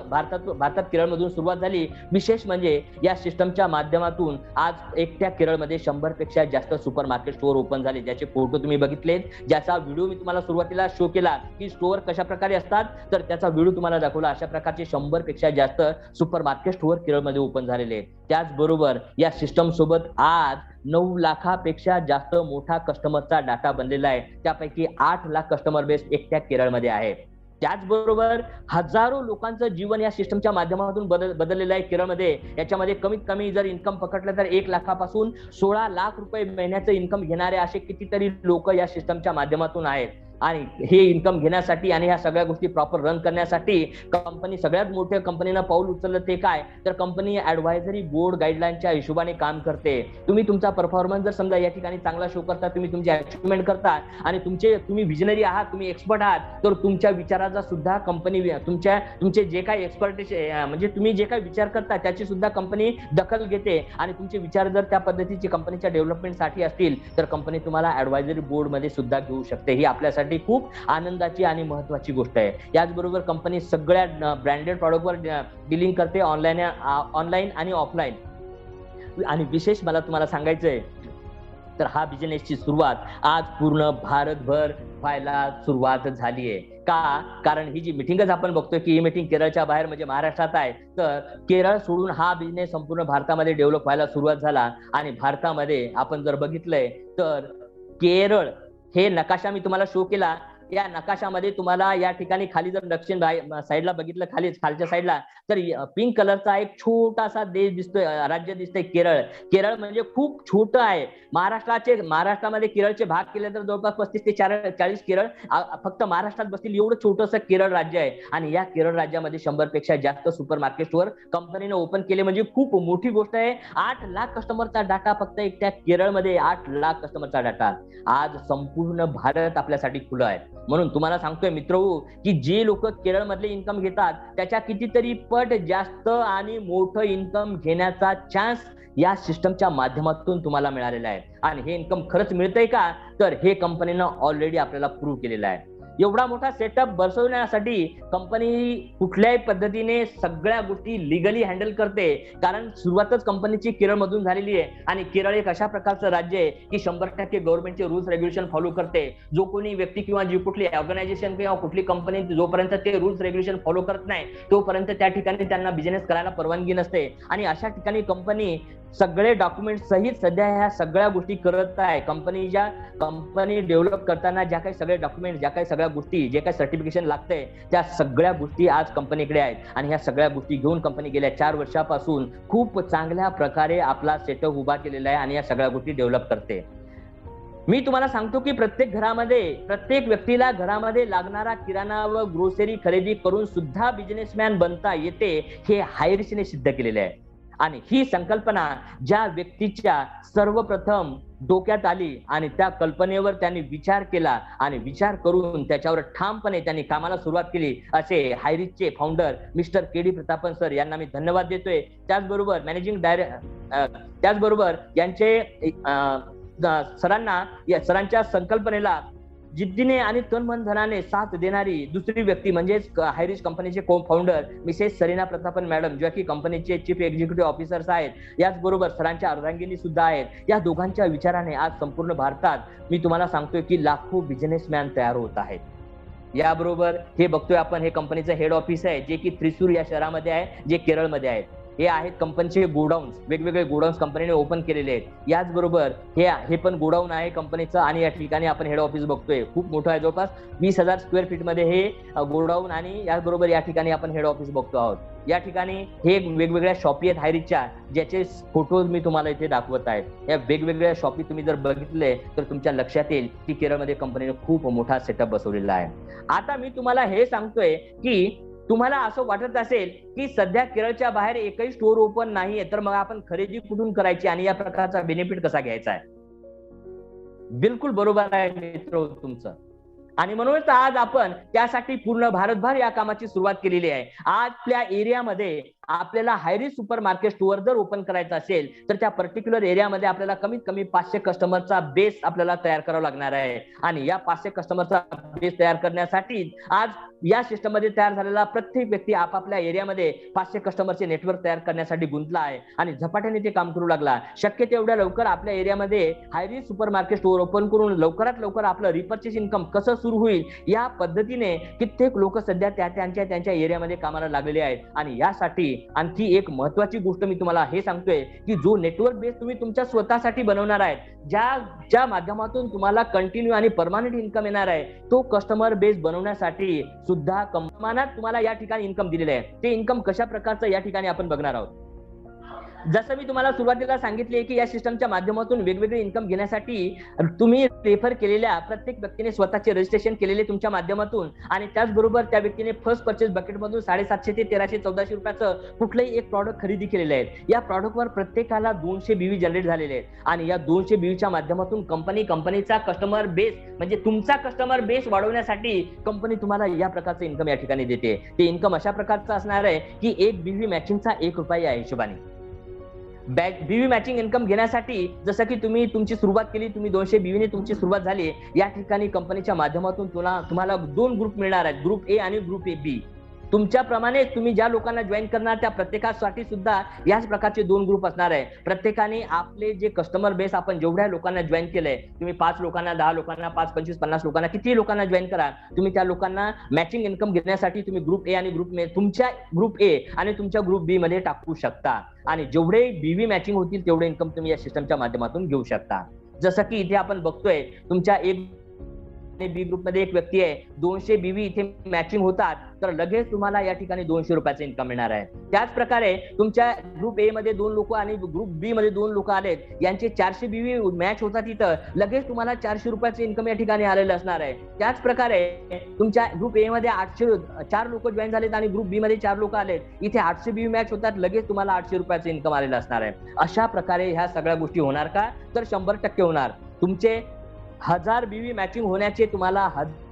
भारतात केरळमधून सुरुवात झाली. विशेष म्हणजे या सिस्टमच्या माध्यमातून आज एकट्या केरळमध्ये 100 पेक्षा जास्त सुपर मार्केट स्टोअर ओपन झाले, ज्याचे फोटो तुम्ही बघितलेत, ज्याचा व्हिडिओ मी तुम्हाला सुरुवातीला शो केला की स्टोअर कशा प्रकारे असतात, तर त्याचा व्हिडिओ तुम्हाला दाखवला. अशा प्रकारचे 100 पेक्षा जास्त सुपर मार्केट स्टोअर केरळमध्ये ओपन झालेले. त्याचबरोबर या सिस्टम सोबत आज 9 लाखापेक्षा जास्त मोठा कस्टमरचा डाटा बनलेला आहे. त्यापैकी 8 लाख कस्टमर बेस एकट्या केरळमध्ये आहे. त्याचबरोबर हजारो लोकांचं जीवन या सिस्टमच्या माध्यमातून बदललेलं आहे केरळमध्ये. याच्यामध्ये कमीत कमी जर इन्कम पकडलं तर 1 लाखापासून 16 लाख रुपये महिन्याचं इन्कम घेणारे असे कितीतरी लोक या सिस्टमच्या माध्यमातून आहेत. आणि हे इन्कम घेण्यासाठी आणि ह्या सगळ्या गोष्टी प्रॉपर रन करण्यासाठी कंपनी, सगळ्यात मोठ्या कंपनीनं पाऊल उचललं ते काय, तर कंपनी ऍडव्हायझरी बोर्ड गाईडलाईनच्या हिशोबाने काम करते. तुम्ही तुमचा परफॉर्मन्स जर समजा या ठिकाणी चांगला शो करता, तुम्ही तुमची अचिव्हमेंट करता आणि तुम्ही विजनरी आहात, तुम्ही एक्सपर्ट आहात, तर तुमच्या विचाराचा सुद्धा कंपनी तुमचे जे काही एक्सपर्ट म्हणजे तुम्ही जे काही विचार करता त्याची सुद्धा कंपनी दखल घेते. आणि तुमचे विचार जर त्या पद्धतीचे कंपनीच्या डेव्हलपमेंटसाठी असतील तर कंपनी तुम्हाला ऍडव्हायझरी बोर्ड मध्ये सुद्धा घेऊ शकते. ही आपल्यासाठी खूप आनंदाची आणि महत्वाची गोष्ट आहे. याचबरोबर कंपनी सगळ्या ब्रँडेड प्रॉडक्टवर डीलिंग करते, ऑनलाईन आणि ऑफलाईन. आणि विशेष मला तुम्हाला सांगायचंय तर हा बिझनेसची सुरुवात आज पूर्ण भारतभर व्हायला सुरुवात झालीये. का? कारण ही जी मिटिंगच आपण बघतोय की ही मिटिंग केरळच्या बाहेर म्हणजे महाराष्ट्रात आहे, तर केरळ सोडून हा बिझनेस संपूर्ण भारतामध्ये डेव्हलप व्हायला सुरुवात झाला. आणि भारतामध्ये आपण जर बघितलंय तर केरळ हे नकाशा मी तुम्हाला शो केला. या नकाशामध्ये तुम्हाला या ठिकाणी खाली जर दक्षिण साईडला बघितलं, खालच्या साईडला, तर पिंक कलरचा एक छोटासा देश दिसतोय, राज्य दिसतंय केरळ. केरळ म्हणजे खूप छोटं आहे. महाराष्ट्रामध्ये केरळचे भाग केले तर जवळपास 35 ते 40 केरळ फक्त महाराष्ट्रात बसतील एवढं छोटंसं केरळ राज्य आहे. आणि या केरळ राज्यामध्ये 100 पेक्षा जास्त सुपर मार्केट स्टोअर कंपनीने ओपन केले, म्हणजे खूप मोठी गोष्ट आहे. 8 लाख कस्टमरचा डाटा फक्त एकट्या केरळमध्ये, 8 लाख कस्टमरचा डाटा. आज संपूर्ण भारत आपल्यासाठी खुलं आहे. म्हणून तुम्हाला सांगतोय मित्रहो की जे लोक केरळमधले इन्कम घेतात त्याच्या कितीतरी पट जास्त आणि मोठं इन्कम घेण्याचा चान्स या सिस्टमच्या माध्यमातून तुम्हाला मिळालेला आहे. आणि हे इन्कम खरंच मिळतंय का, तर हे कंपनीनं ऑलरेडी आपल्याला प्रूव्ह केलेलं आहे. एवढा मोठा सेटअप बसवण्यासाठी कंपनी कुठल्याही पद्धतीने सगळ्या गोष्टी लिगली हँडल करते, कारण सुरुवातच कंपनीची केरळमधून झालेली आहे आणि केरळ एक अशा प्रकारचं राज्य आहे की 100% गव्हर्नमेंटचे रूल्स रेग्युलेशन फॉलो करते. जो कोणी व्यक्ती किंवा जी कुठली ऑर्गनायझेशन किंवा कुठली कंपनी जोपर्यंत ते रूल्स रेग्युलेशन फॉलो करत नाही तोपर्यंत त्या ठिकाणी त्यांना बिझनेस करायला परवानगी नसते. आणि अशा ठिकाणी कंपनी सगळे डॉक्युमेंट सहित सध्या ह्या सगळ्या गोष्टी करत आहे. कंपनी डेव्हलप करताना ज्या काही सगळे डॉक्युमेंट, ज्या काही सगळ्या गोष्टी, जे काही सर्टिफिकेशन लागतंय त्या सगळ्या गोष्टी आज कंपनीकडे आहेत. आणि ह्या सगळ्या गोष्टी घेऊन कंपनी गेल्या 4 वर्षापासून खूप चांगल्या प्रकारे आपला सेटअप उभा केलेला आहे आणि या सगळ्या गोष्टी डेव्हलप करते. मी तुम्हाला सांगतो की प्रत्येक घरामध्ये, प्रत्येक व्यक्तीला घरामध्ये लागणारा किराणा व ग्रोसरी खरेदी करून सुद्धा बिझनेसमॅन बनता येते, हे हायरिचने सिद्ध केलेले आहे. आणि ही संकल्पना ज्या व्यक्तीच्या सर्वप्रथम डोक्यात आली आणि त्या कल्पनेवर त्यांनी विचार केला आणि विचार करून त्याच्यावर ठामपणे त्यांनी कामाला सुरुवात केली, असे हायरिचचे founder mister K D. Prathapan sir यांना मी धन्यवाद देतोय. त्याचबरोबर मॅनेजिंग डायरेक्टर, त्याचबरोबर यांचे सरांच्या संकल्पनेला जिद्दीने आणि तन मन धनाने साथ देणारी दुसरी व्यक्ती म्हणजेच हायरिच कंपनीचे cofounder Mrs Sarina Pratapan madam, ज्या की कंपनीचे चीफ एक्झिक्युटिव्ह ऑफिसर्स आहेत. याचबरोबर सरांच्या अर्धांगिनी सुद्धा आहेत. या दोघांच्या विचाराने आज संपूर्ण भारतात मी तुम्हाला सांगतोय की लाखो बिझनेसमॅन तयार होत आहेत. याबरोबर हे बघतोय आपण, हे कंपनीचं हेड ऑफिस आहे जे की थ्रिसूर या शहरामध्ये आहे, जे केरळमध्ये आहे. हे आहेत कंपनीचे गोडाऊन्स, वेगवेगळे गोडाऊन्स कंपनीने ओपन केलेले आहेत. याचबरोबर हे पण गोडाऊन आहे कंपनीचं आणि या ठिकाणी आपण हेड ऑफिस बघतोय, खूप मोठं आहे. जवळपास 20,000 स्क्वेअर फीट मध्ये हे गोडाऊन आणि याचबरोबर या ठिकाणी आपण हेड ऑफिस बघतो आहोत. या ठिकाणी हे वेगवेगळ्या शॉपी आहेत हायरिचच्या, ज्याचे फोटोज मी तुम्हाला इथे दाखवत आहे. या वेगवेगळ्या शॉपी तुम्ही जर बघितले तर तुमच्या लक्षात येईल की केरळमध्ये कंपनीने खूप मोठा सेटअप बसवलेला आहे. आता मी तुम्हाला हे सांगतोय की तुम्हाला असं वाटत असेल की सध्या केरळच्या बाहेर एकही स्टोर ओपन नाहीये, तर मग आपण खरेदी कुठून करायची आणि या प्रकारचा बेनिफिट कसा घ्यायचा आहे. बिलकुल बरोबर आहे मित्र तुमचं. आणि म्हणूनच आज आपण त्यासाठी पूर्ण भारतभर या कामाची सुरुवात केलेली आहे. आपल्या एरियामध्ये आपल्याला हायरिच सुपर मार्केट स्टोअर जर ओपन करायचं असेल तर त्या पर्टिक्युलर एरियामध्ये आपल्याला कमीत कमी 500 कस्टमरचा बेस आपल्याला तयार करावा लागणार आहे. आणि या 500 कस्टमरचा बेस तयार करण्यासाठी आज या सिस्टम मध्ये तयार झालेला प्रत्येक व्यक्ती आपापल्या एरियामध्ये 500 कस्टमरचे नेटवर्क तयार करण्यासाठी गुंतला आहे आणि झपाट्याने ते काम करू लागला. शक्य तेवढ्या लवकर आपल्या एरियामध्ये हायरिच सुपर मार्केट स्टोअर ओपन करून लवकरात लवकर आपलं रिपर्चेस इन्कम कसं सुरू होईल या पद्धतीने कित्येक लोक सध्या त्यांच्या एरियामध्ये कामाला लागलेले आहेत. आणि यासाठी आणखी एक महत्वाची गोष्ट मी तुम्हाला हे सांगतोय की जो नेटवर्क बेस तुम्ही तुमच्या स्वतःसाठी बनवणार आहे, ज्या माध्यमातून तुम्हाला कंटिन्यू आणि परमानंट इन्कम येणार आहे, तो कस्टमर बेस बनवण्यासाठी सुद्धा कमानात तुम्हाला या ठिकाणी इन्कम दिलेलं आहे. ते इन्कम कशा प्रकारचं या ठिकाणी आपण बघणार आहोत. जसं मी तुम्हाला सुरुवातीला सांगितले की या सिस्टमच्या माध्यमातून वेगवेगळे इन्कम घेण्यासाठी तुम्ही रेफर केलेल्या प्रत्येक व्यक्तीने स्वतःचे रजिस्ट्रेशन केलेले तुमच्या माध्यमातून आणि त्याचबरोबर त्या व्यक्तीने फर्स्ट परचेस बकेटमधून 750 ते 1300-1400 रुपयाचं कुठलंही एक प्रॉडक्ट खरेदी केलेले आहेत. या प्रॉडक्टवर प्रत्येकाला 200 BV जनरेट झालेले आहेत आणि या 200 BVच्या माध्यमातून कंपनीचा कस्टमर बेस म्हणजे तुमचा कस्टमर बेस वाढवण्यासाठी कंपनी तुम्हाला या प्रकारचं इन्कम या ठिकाणी देते. ते इन्कम अशा प्रकारचं असणार आहे की 1 BV मॅचिंगचा 1 रुपया या हिशोबाने. बीवी मॅचिंग इन्कम घेण्यासाठी जसं की तुम्ही तुमची सुरुवात केली, तुम्ही 200 BV ने तुमची सुरुवात झाली. या ठिकाणी कंपनीच्या माध्यमातून तुम्हाला 2 ग्रुप मिळणार आहेत, ग्रुप ए आणि ग्रुप बी. तुमच्याप्रमाणे तुम्ही ज्या लोकांना जॉईन करणार त्या प्रत्येकासाठी सुद्धा याच प्रकारचे 2 ग्रुप असणार आहे. प्रत्येकाने आपले जे कस्टमर बेस आपण जेवढ्या लोकांना जॉईन केलंय, तुम्ही 5 लोकांना, 10 लोकांना, 5, 25, 50 लोकांना, किती लोकांना जॉईन करा, तुम्ही त्या लोकांना मॅचिंग इन्कम घेण्यासाठी तुम्ही ग्रुप ए आणि तुमच्या ग्रुप ए आणि तुमच्या ग्रुप बी मध्ये टाकू शकता आणि जेवढे बीवी मॅचिंग होतील तेवढे इन्कम तुम्ही या सिस्टमच्या माध्यमातून घेऊ शकता. जसं की इथे आपण बघतोय तुमच्या एक बी ग्रुप मध्ये एक व्यक्ती आहे, 200 BV इथे मॅचिंग होतात तर लगेच तुम्हाला या ठिकाणी 200 रुपयाचं इन्कम मिळणार आहे. त्याच प्रकारे तुमच्या ग्रुप ए मध्ये 2 लोक आणि ग्रुप बी मध्ये 2 लोक आलेत, यांचे 400 BV मॅच होतात, तिथं लगेच तुम्हाला 400 रुपयाचं इन्कम या ठिकाणी आलेलं असणार आहे. त्याच प्रकारे तुमच्या ग्रुप ए मध्ये 4 लोक जॉईन झालेत आणि ग्रुप बी मध्ये 4 लोक आलेत, इथे 800 BV मॅच होतात, लगेच तुम्हाला 800 रुपयाचं इन्कम आलेलं असणार आहे. अशा प्रकारे ह्या सगळ्या गोष्टी होणार का, तर 100% होणार. तुमचे 1000 BV मॅचिंग होण्याचे तुम्हाला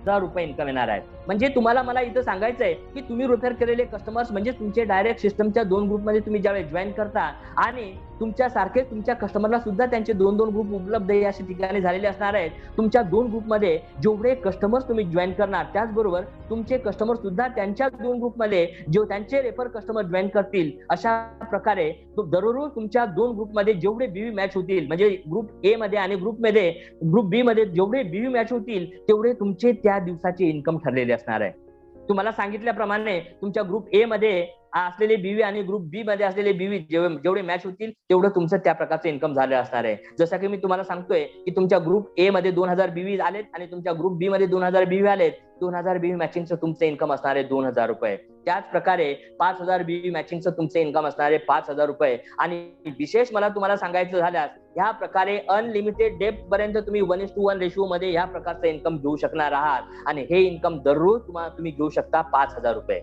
1000 रुपये इन्कम येणार आहे. म्हणजे तुम्हाला मला इथं सांगायचं आहे की तुम्ही रेफर केलेले कस्टमर्स म्हणजे तुमचे डायरेक्ट सिस्टमच्या 2 ग्रुपमध्ये तुम्ही ज्यावेळेस जॉईन करता आणि तुमच्या सारखे तुमच्या कस्टमरला सुद्धा त्यांचे 2-2 ग्रुप उपलब्ध अशा ठिकाणी झालेले असणार आहेत. तुमच्या 2 ग्रुपमध्ये जेवढे कस्टमर्स तुम्ही जॉईन करणार त्याचबरोबर तुमचे कस्टमर सुद्धा त्यांच्या 2 ग्रुपमध्ये जे त्यांचे रेफर कस्टमर जॉईन करतील अशा प्रकारे दररोज तुमच्या 2 ग्रुपमध्ये जेवढे बीवी मॅच होतील म्हणजे ग्रुप ए मध्ये आणि ग्रुप बी मध्ये जेवढे बीवी मॅच होतील तेवढे तुमचे त्या दिवसाचे इन्कम ठरलेले असणार आहे. तुम्हाला सांगितल्याप्रमाणे तुमच्या ग्रुप ए मध्ये असलेले बीवी आणि ग्रुप बी मध्ये असलेले बीवी जेवढे मॅच होतील तेवढं तुमचं त्या प्रकारचं इन्कम झालं असणार आहे. जसं की मी तुम्हाला सांगतोय की तुमच्या ग्रुप ए मध्ये 2000 बीवी आलेत आणि तुमच्या ग्रुप बी मध्ये 2000 बीवी आलेत. 2000 बीवी मॅचिंगचं तुमचं इन्कम असणार आहे 2000 रुपये. त्याच प्रकारे 5000 बीवी मॅचिंगचं तुमचं इन्कम असणार आहे 5000 रुपये. आणि विशेष मला तुम्हाला सांगायचं झाल्यास ह्या प्रकारे अनलिमिटेड डेप्थ पर्यंत तुम्ही 1:1 रेशिओ मध्ये ह्या प्रकारचं इन्कम घेऊ शकणार आहात आणि हे इन्कम दररोज तुम्ही घेऊ शकता 5000 रुपये.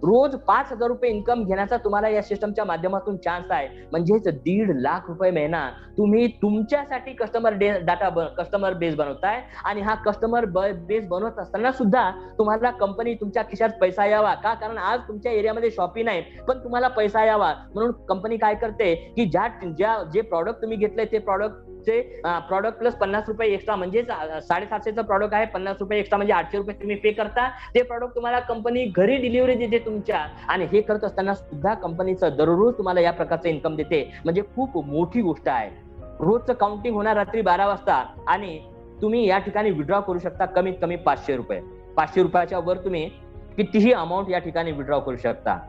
रोज 5000 रुपये इन्कम घेण्याचा तुम्हाला या सिस्टमच्या माध्यमातून चान्स आहे. म्हणजेच 1.5 लाख रुपये महिना तुम्ही तुमच्यासाठी कस्टमर बेस बनवताय आणि हा कस्टमर बेस बनवत असताना सुद्धा तुम्हाला कंपनी तुमच्या खिशात पैसा यावा का, कारण आज तुमच्या एरियामध्ये शॉपी नाही पण तुम्हाला पैसा यावा म्हणून कंपनी काय करते की जे प्रॉडक्ट तुम्ही घेतलंय ते प्रॉडक्ट प्लस 50 रुपये एक्स्ट्रा म्हणजे 750चं प्रॉडक्ट आहे 50 रुपये एक्स्ट्रा म्हणजे 800 रुपये तुम्ही पे करता. ते प्रॉडक्ट तुम्हाला कंपनी घरी डिलिव्हरी देते तुमच्या आणि हे करत असताना सुद्धा कंपनीचं दररोज तुम्हाला या प्रकारचं इन्कम देते. म्हणजे खूप मोठी गोष्ट आहे. रोजचं काउंटिंग होणार रात्री 12 वाजता आणि तुम्ही या ठिकाणी विड्रॉ करू शकता कमीत कमी 500 रुपये. 500 रुपयाच्या वर तुम्ही कितीही अमाऊंट या ठिकाणी विड्रॉ करू शकता.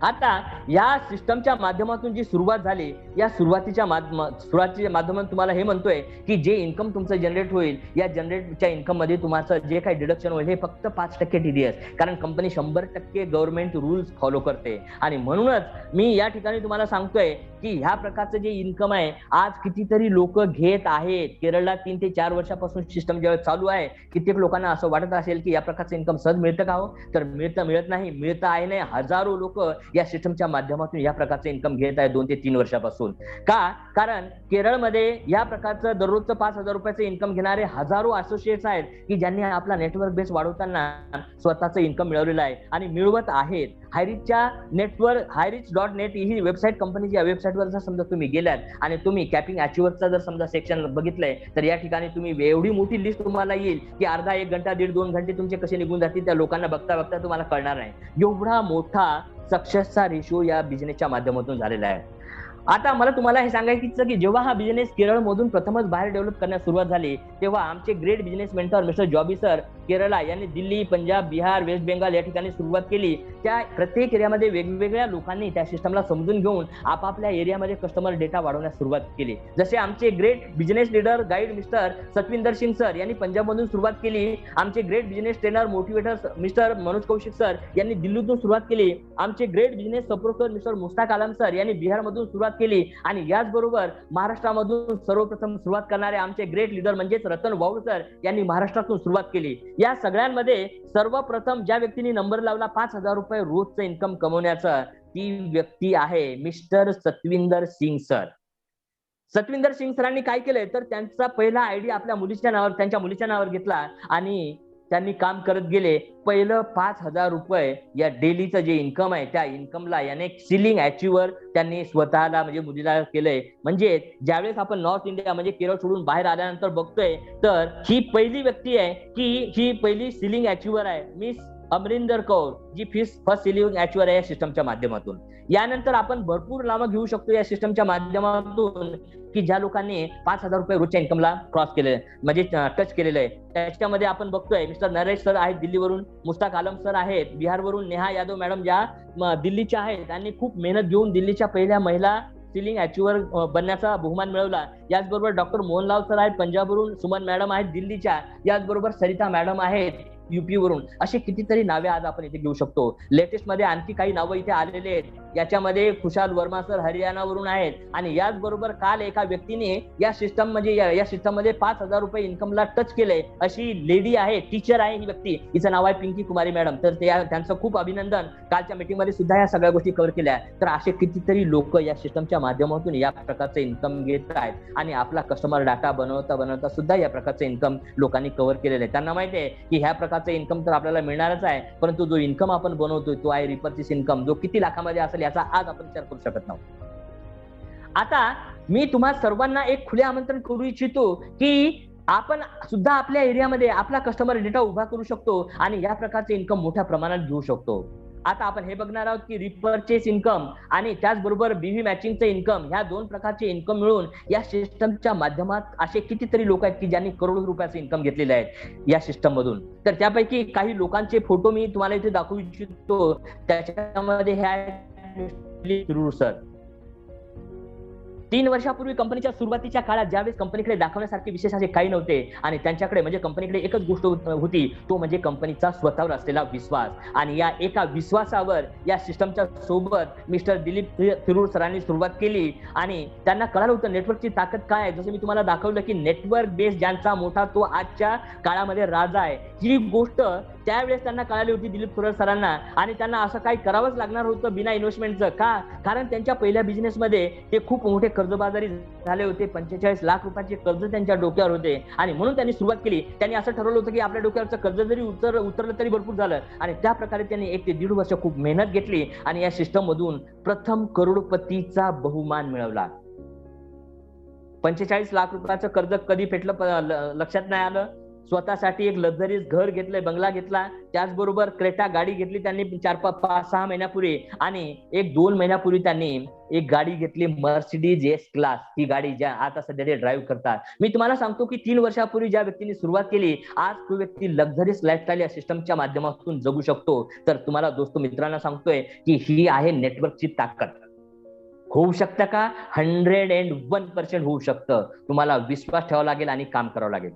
आता या सिस्टमच्या माध्यमातून जी सुरुवात झाली या सुरुवातीच्या माध्यमातून तुम्हाला हे म्हणतोय की जे इन्कम तुमचं जनरेट होईल या जनरेटच्या इन्कम मध्ये तुमचं जे काही डिडक्शन होईल हे फक्त 5% TDS, कारण कंपनी 100% गव्हर्नमेंट रूल्स फॉलो करते. आणि म्हणूनच मी या ठिकाणी तुम्हाला सांगतोय की ह्या प्रकारचं जे इन्कम आहे आज कितीतरी लोक घेत आहेत. केरळला 3 ते 4 वर्षापासून सिस्टम जेव्हा चालू आहे कित्येक लोकांना असं वाटत असेल की या प्रकारचं इन्कम सहज मिळतं का हो, तर मिळत नाही. मिळतं आहे नाही. हजारो लोक या सिस्टमच्या माध्यमातून या प्रकारचं इन्कम घेत आहे 2 ते 3 वर्षापासून. का, कारण केरळमध्ये या प्रकारचं दररोजचं 5000 रुपयाचं इन्कम घेणारे हजारो असोसिएट्स आहेत की ज्यांनी आपला नेटवर्क बेस वाढवताना स्वतःचं इन्कम मिळवलेलं आहे आणि मिळवत आहेत. हायरिचच्या नेटवर्क हायरिच.net ही वेबसाईट कंपनीची वेबसाईटवर जर समजा तुम्ही गेलात आणि तुम्ही कॅपिंग अचिव्हरचा जर समजा सेक्शन बघितलंय तर या ठिकाणी तुम्ही एवढी मोठी लिस्ट तुम्हाला येईल की अर्धा 1 घंटा 1.5-2 घंटे तुमचे कसे निघून जातील त्या लोकांना बघता बघता तुम्हाला कळणार नाही. एवढा मोठा सक्सेसचा रेशो या बिझनेसच्या माध्यमातून झालेला आहे. आता मला तुम्हाला हे सांगायचं की जेव्हा हा बिझनेस केरळमधून प्रथमच बाहेर डेव्हलप करण्यास सुरुवात झाली तेव्हा आमचे great business mentor mister जॉबी sir केरळला यांनी दिल्ली, पंजाब, बिहार, वेस्ट बेंगाल या ठिकाणी सुरुवात केली. त्या प्रत्येक एरियामध्ये वेगवेगळ्या लोकांनी त्या सिस्टमला समजून घेऊन आपापल्या एरियामध्ये कस्टमर डेटा वाढवण्यास सुरुवात केली. जसे आमचे great business leader guide mister Satvinder Singh sir यांनी पंजाबमधून सुरुवात केली. आमचे great business trainer motivator mister Manoj Kaushik sir यांनी दिल्लीतून सुरुवात केली. आमचे great business supporter mister Mushtaq Alam sir यांनी बिहारमधून सुरुवात केली. आणि याचबरोबर महाराष्ट्रामधून सर्वप्रथम सुरुवात करणारे आमचे ग्रेट लीडर म्हणजेच रतन वाऊळ सर यांनी महाराष्ट्रातून सुरुवात केली. या सगळ्यांमध्ये सर्वप्रथम ज्या व्यक्तीने नंबर लावला 5000 रुपये रोजचं इन्कम कमवण्याचं ती व्यक्ती आहे मिस्टर सतविंदर सिंग सर. सतविंदर सिंग सरांनी काय केलंय तर त्यांचा पहिला आयडी आपल्या त्यांच्या मुलीच्या नावावर घेतला आणि त्यांनी काम करत गेले. पहिलं 5000 रुपये या डेलीचं जे इन्कम आहे त्या इन्कमला याने सिलिंग अचिव्हर त्यांनी स्वतःला म्हणजे मुलीला केलंय. म्हणजे ज्यावेळेस आपण नॉर्थ इंडिया म्हणजे केरळ सोडून बाहेर आल्यानंतर बघतोय तर ही पहिली व्यक्ती आहे की ही पहिली सिलिंग अचिव्हर आहे miss Amarinder Kaur ji first ceiling achiever आहे या सिस्टमच्या माध्यमातून. यानंतर आपण भरपूर नावं घेऊ शकतो या सिस्टमच्या माध्यमातून की ज्या लोकांनी 5000 रुपये रोजच्या इन्कमला क्रॉस केले म्हणजे टच केलेलं आहे. त्याच्यामध्ये आपण बघतोय मिस्टर नरेश सर आहेत दिल्लीवरून, मुस्ताक आलम सर आहेत बिहारवरून, नेहा यादव मॅडम ज्या दिल्लीच्या आहेत त्यांनी खूप मेहनत घेऊन दिल्लीच्या पहिल्या महिला सिलिंग अचिव्हर बनण्याचा बहुमान मिळवला. याचबरोबर डॉक्टर मोहनलाल सर आहेत पंजाबवरून, सुमन मॅडम आहेत दिल्लीच्या, याचबरोबर सरिता मॅडम आहेत युपी वरून, अशी कितीतरी नावे आज आपण इथे घेऊ शकतो. लेटेस्ट मध्ये आणखी काही नावं इथे आलेले आहेत. याच्यामध्ये खुशाल वर्मा सर हरियाणावरून आहेत आणि याचबरोबर काल एका व्यक्तीने या सिस्टम म्हणजे या सिस्टम मध्ये 5,000 रुपये इन्कमला टच केलंय, अशी लेडी आहे, टीचर आहे ही व्यक्ती, हिचं नाव आहे पिंकी कुमारी मॅडम. तर त्यांचं खूप अभिनंदन. कालच्या मीटिंग मध्ये सुद्धा या सगळ्या गोष्टी कव्हर केल्या. तर असे कितीतरी लोक या सिस्टमच्या माध्यमातून या प्रकारचे इन्कम घेत आहेत आणि आपला कस्टमर डाटा बनवता बनवता सुद्धा या प्रकारचे इन्कम लोकांनी कव्हर केलेले आहे. त्यांना माहिती आहे की ह्या प्रकारचे इन्कम तर आपल्याला मिळणारच आहे, परंतु जो इन्कम आपण बनवतोय तो आहे रिपर्चेस इन्कम, जो किती लाखामध्ये असेल याचा आज आपण विचार करू शकत नाही. आता मी तुम्हा सर्वांना एक खुले आमंत्रण करू इच्छितो की आपण सुद्धा आपल्या एरियामध्ये आपला कस्टमर डेटा उभा करू शकतो आणि या प्रकारचे इन्कम मोठ्या प्रमाणात घेऊ शकतो. आता आपण हे बघणार आहोत की रिपर्चेस इन्कम आणि त्याचबरोबर बीव्ही मॅचिंगचं इन्कम, ह्या दोन प्रकारचे इन्कम मिळून या सिस्टमच्या माध्यमात असे कितीतरी लोक आहेत की ज्यांनी करोडो रुपयाचे इन्कम घेतलेले आहेत या सिस्टम मधून. तर त्यापैकी काही लोकांचे फोटो मी तुम्हाला इथे दाखवू इच्छितो. त्याच्यामध्ये हे आहे सर. 3 वर्षापूर्वी कंपनीच्या सुरुवातीच्या काळात ज्यावेळेस कंपनीकडे दाखवण्यासारखे विशेष असे काही नव्हते आणि त्यांच्याकडे म्हणजे कंपनीकडे एकच गोष्ट होती, तो म्हणजे कंपनीचा स्वतःवर असलेला विश्वास. आणि या एका विश्वासावर या सिस्टमच्या सोबत मिस्टर दिलीप थिरूर सरांनी सुरुवात केली आणि त्यांना कळालं होतं नेटवर्कची ताकद काय आहे. जसं मी तुम्हाला दाखवलं की नेटवर्क बेस ज्यांचा मोठा तो आजच्या काळामध्ये राजा आहे, ही गोष्ट त्यावेळेस त्यांना कळाली होती दिलीप थिरूर सरांना. आणि त्यांना असं काही करावंच लागणार होतं बिना इन्व्हेस्टमेंटचं. का? कारण त्यांच्या पहिल्या बिझनेसमध्ये ते खूप मोठे कर्जबाजारी झाले होते. 45 लाख रुपयाचे कर्ज त्यांच्या डोक्यावर होते आणि म्हणून त्यांनी सुरुवात केली. त्यांनी असं ठरवलं होतं की आपल्या डोक्यावरचं कर्ज जरी उतरलं तरी भरपूर झालं. आणि त्या प्रकारे त्यांनी 1 ते 1.5 वर्ष खूप मेहनत घेतली आणि या सिस्टम मधून प्रथम करोडपतीचा बहुमान मिळवला. 45 लाख रुपयाचं कर्ज कधी फेटलं लक्षात नाही आलं. स्वतःसाठी एक लक्झरीज घर घेतलंय, बंगला घेतला. त्याचबरोबर क्रेटा गाडी घेतली त्यांनी 4-5-6 महिन्यापूर्वी आणि 1-2 महिन्यापूर्वी त्यांनी एक गाडी घेतली मर्सिडीज एस क्लास. ही गाडी ज्या आता सध्या ते ड्राईव्ह करतात. मी तुम्हाला सांगतो की 3 वर्षापूर्वी ज्या व्यक्तीने सुरुवात केली, आज तो व्यक्ती लक्झरीज लाईफस्टाईल या सिस्टमच्या माध्यमातून जगू शकतो. तर तुम्हाला दोस्त मित्रांना सांगतोय की ही आहे नेटवर्कची ताकद. होऊ शकतं का? 101% होऊ शकतं. तुम्हाला विश्वास ठेवावा लागेल आणि काम करावं लागेल.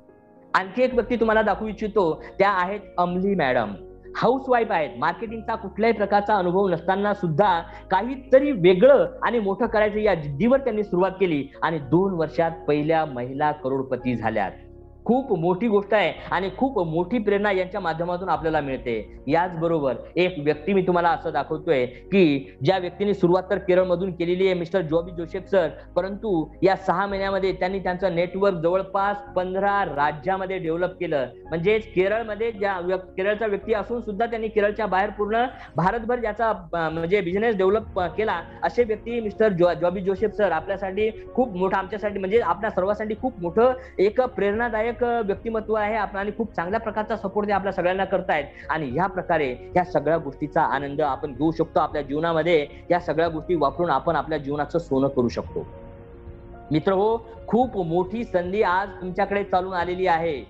आणखी एक व्यक्ती तुम्हाला दाखवू इच्छितो, त्या आहेत अमली मॅडम. हाऊसवाईफ आहेत. मार्केटिंगचा कुठल्याही प्रकारचा अनुभव नसताना सुद्धा काहीतरी वेगळं आणि मोठं करायचं या जिद्दीवर त्यांनी सुरुवात केली आणि 2 वर्षात पहिल्या महिला करोडपती झाल्यात. खूप मोठी गोष्ट आहे आणि खूप मोठी प्रेरणा यांच्या माध्यमातून आपल्याला मिळते. याचबरोबर एक व्यक्ती मी तुम्हाला असं दाखवतोय की ज्या व्यक्तीने सुरुवात तर केरळमधून केलेली आहे, मिस्टर जॉबी जोसेफ सर. परंतु या 6 महिन्यामध्ये त्यांनी त्यांचं नेटवर्क जवळपास 15 राज्यामध्ये डेव्हलप केलं. म्हणजेच केरळमध्ये केरळचा व्यक्ती असून सुद्धा त्यांनी केरळच्या बाहेर पूर्ण भारतभर याचा म्हणजे बिझनेस डेव्हलप केला. असे व्यक्ती मिस्टर जॉबी जोसेफ सर आपल्यासाठी खूप मोठं, आमच्यासाठी म्हणजे आपल्या सर्वांसाठी खूप मोठं एक प्रेरणादायक व्यक्तिमत्व आहे आणि खूप चांगल्या प्रकारचा सपोर्ट ते आपल्या सगळ्यांना करतायत. आणि ह्या प्रकारे या सगळ्या गोष्टीचा आनंद आपण घेऊ शकतो आपल्या जीवनामध्ये. या सगळ्या गोष्टी वापरून आपण आपल्या जीवनाचं सोनं करू शकतो. मित्र हो, खूप मोठी संधी आज तुमच्याकडे चालून आलेली आहे.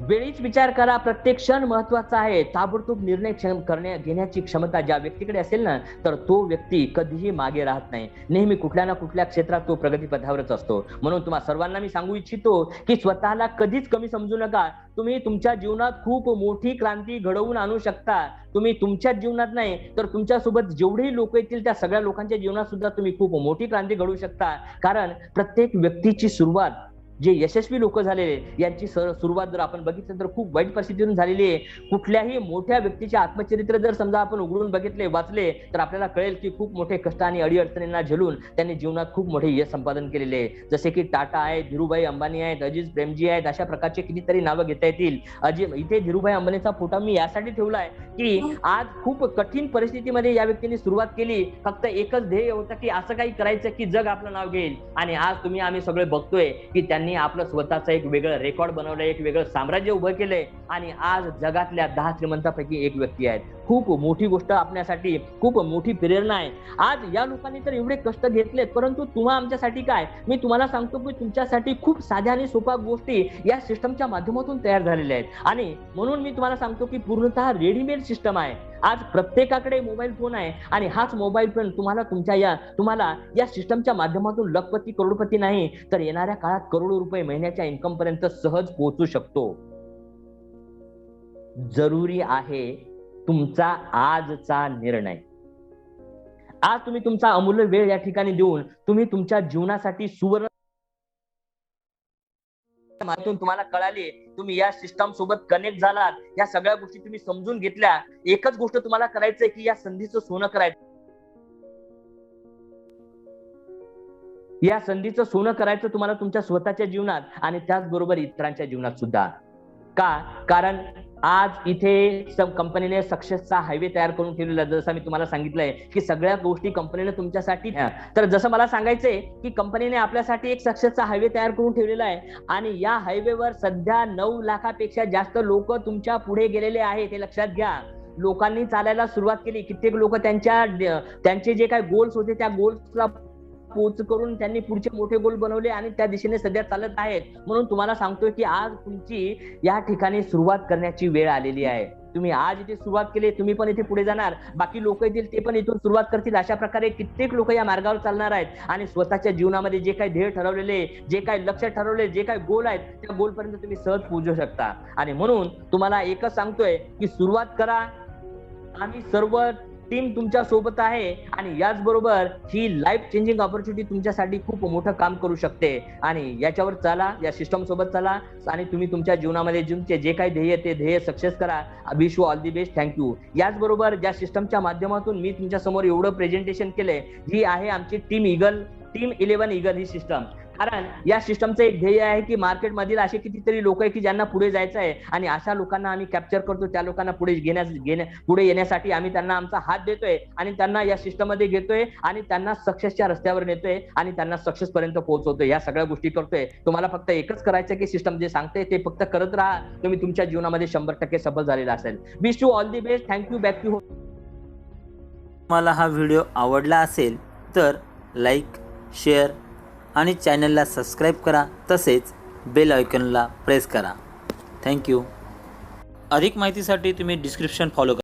वेळीच विचार करा. प्रत्येक क्षण महत्वाचा आहे. ताबडतोब निर्णय घेण्याची क्षमता ज्या व्यक्तीकडे असेल ना, तर तो व्यक्ती कधीही मागे राहत नाही. नेहमी कुठल्या ना कुठल्या क्षेत्रात तो प्रगतीपथावरच असतो. म्हणून तुम्हा सर्वांना मी सांगू इच्छितो की स्वतःला कधीच कमी समजू नका. तुम्ही तुमच्या जीवनात खूप मोठी क्रांती घडवून आणू शकता. तुम्ही तुमच्याच जीवनात नाही तर तुमच्यासोबत जेवढेही लोक येतील त्या सगळ्या लोकांच्या जीवनात सुद्धा तुम्ही खूप मोठी क्रांती घडवू शकता. कारण प्रत्येक व्यक्तीची सुरुवात, जे यशस्वी लोक झालेले यांची सुरुवात जर आपण बघितलं तर खूप वाईट परिस्थितीतून झालेली आहे. कुठल्याही मोठ्या व्यक्तीचे आत्मचरित्र जर समजा आपण उघडून बघितले, वाचले, तर आपल्याला कळेल की खूप मोठे कष्ट आणि अडीअडचणींना झेलून त्यांनी जीवनात खूप मोठे यश संपादन केलेले आहे. जसे की टाटा आहेत, धीरूभाई अंबानी आहेत, अजीज प्रेमजी आहेत. अशा प्रकारचे कितीतरी नावं घेता येतील. इथे धीरूभाई अंबानीचा फोटो मी यासाठी ठेवलाय की आज खूप कठीण परिस्थितीमध्ये या व्यक्तीने सुरुवात केली. फक्त एकच ध्येय होतं की असं काही करायचं की जग आपलं नाव घेईल. आणि आज तुम्ही आम्ही सगळे बघतोय की त्यांनी आपलं स्वतःचं एक वेगळं रेकॉर्ड बनवलंय, एक वेगळं साम्राज्य उभं केलंय आणि आज जगातल्या 10 श्रीमंतांपैकी एक व्यक्ती आहेत. खूप मोठी गोष्ट आपल्यासाठी, खूप मोठी प्रेरणा आहे. आज या लोकांनी तर एवढे कष्ट घेतलेत, परंतु तुम्हा आमच्यासाठी काय? मी तुम्हाला सांगतो की तुमच्यासाठी खूप साध्या आणि सोप्या गोष्टी या सिस्टमच्या माध्यमातून तयार झालेल्या आहेत. आणि म्हणून मी तुम्हाला सांगतो की पूर्णतः रेडीमेड सिस्टम आहे. आज प्रत्येकाकडे मोबाईल फोन आहे आणि हाच मोबाईल फोन तुम्हाला या सिस्टमच्या माध्यमातून लखपती करोडपती नाही तर येणाऱ्या काळात करोडो रुपये महिन्याच्या इन्कम पर्यंत सहज पोहोचू शकतो. जरुरी आहे तुमचा आजचा निर्णय. आज तुम्ही तुमचा अमूल्य वेळ या ठिकाणी देऊन तुम्ही तुमच्या जीवनासाठी सुवर्ण माध्यमातून तुम्हाला कळाले, तुम्ही या सिस्टम सोबत कनेक्ट झालात, या सगळ्या गोष्टी तुम्ही समजून घेतल्या. एकच गोष्ट तुम्हाला करायचंय की या संधीचं सोनं करायचं. या संधीचं सोनं करायचं तुम्हाला तुमच्या स्वतःच्या जीवनात आणि त्याचबरोबर इतरांच्या जीवनात सुद्धा. का? कारण आज इथे कंपनीने सक्सेसचा हायवे तयार करून ठेवलेला. जसं मी तुम्हाला सांगितलंय की सगळ्या गोष्टी कंपनीने तुमच्यासाठी. तर जसं मला सांगायचंय की कंपनीने आपल्यासाठी एक सक्सेसचा हायवे तयार करून ठेवलेला आहे आणि या हायवेवर सध्या 9 लाखापेक्षा जास्त लोक तुमच्या पुढे गेलेले आहेत. हे लक्षात घ्या. लोकांनी चालायला सुरुवात केली. कित्येक लोक त्यांचे जे काही गोल्स होते त्या गोल्सला पोच करून त्यांनी पुढचे मोठे गोल बनवले आणि त्या दिशेने सध्या चालत आहेत. म्हणून तुम्हाला सांगतोय की आज तुमची या ठिकाणी सुरुवात करण्याची वेळ आलेली आहे. तुम्ही आज इथे सुरुवात केली, तुम्ही पण इथे पुढे जाणार, बाकी लोक येतील ते पण इथून सुरुवात करतील. अशा प्रकारे कित्येक लोक या मार्गावर चालणार आहेत आणि स्वतःच्या जीवनामध्ये जे काही ध्येय ठरवलेले, जे काही लक्ष ठरवले, जे काही गोल आहेत त्या गोल पर्यंत तुम्ही सहज पोहोचू शकता. आणि म्हणून तुम्हाला एकच सांगतोय की सुरुवात करा. आम्ही सर्व टीम तुमच्या सोबत आहे आणि याचबरोबर ही लाईफ चेंजिंग ऑपॉर्च्युनिटी तुमच्यासाठी खूप मोठं काम करू शकते. आणि याच्यावर चला, या सिस्टम सोबत चला आणि तुम्ही तुमच्या जीवनामध्ये तुमचे जे काही ध्येय ते ध्येय सक्सेस करा. Wish you all the best. Thank you. याचबरोबर ज्या सिस्टमच्या माध्यमातून मी तुमच्या समोर एवढं प्रेझेंटेशन केलंय, ही आहे आमची टीम 11 ईगल ही सिस्टम. कारण या सिस्टमचं एक ध्येय आहे की मार्केट मधील असे कितीतरी लोक आहे की ज्यांना पुढे जायचं आहे आणि अशा लोकांना आम्ही कॅप्चर करतो. त्या लोकांना पुढे येण्यासाठी आम्ही त्यांना आमचा हात देतोय आणि त्यांना या सिस्टम मध्ये घेतोय आणि त्यांना सक्सेसच्या रस्त्यावर नेतोय आणि त्यांना सक्सेस पर्यंत पोहोचवतोय. या सगळ्या गोष्टी करतोय. तुम्हाला फक्त एकच करायचं की सिस्टम जे सांगते ते फक्त करत राहा. तुम्ही तुमच्या जीवनामध्ये 100% सफल झालेला असेल. Wish you all the best. Thank you. Back to. तुम्हाला हा व्हिडिओ आवडला असेल तर लाईक, शेअर आणि चॅनलला सबस्क्राईब करा. तसेच बेल आयकॉनला प्रेस करा. थँक्यू. अधिक माहितीसाठी तुम्ही डिस्क्रिप्शन फॉलो करा.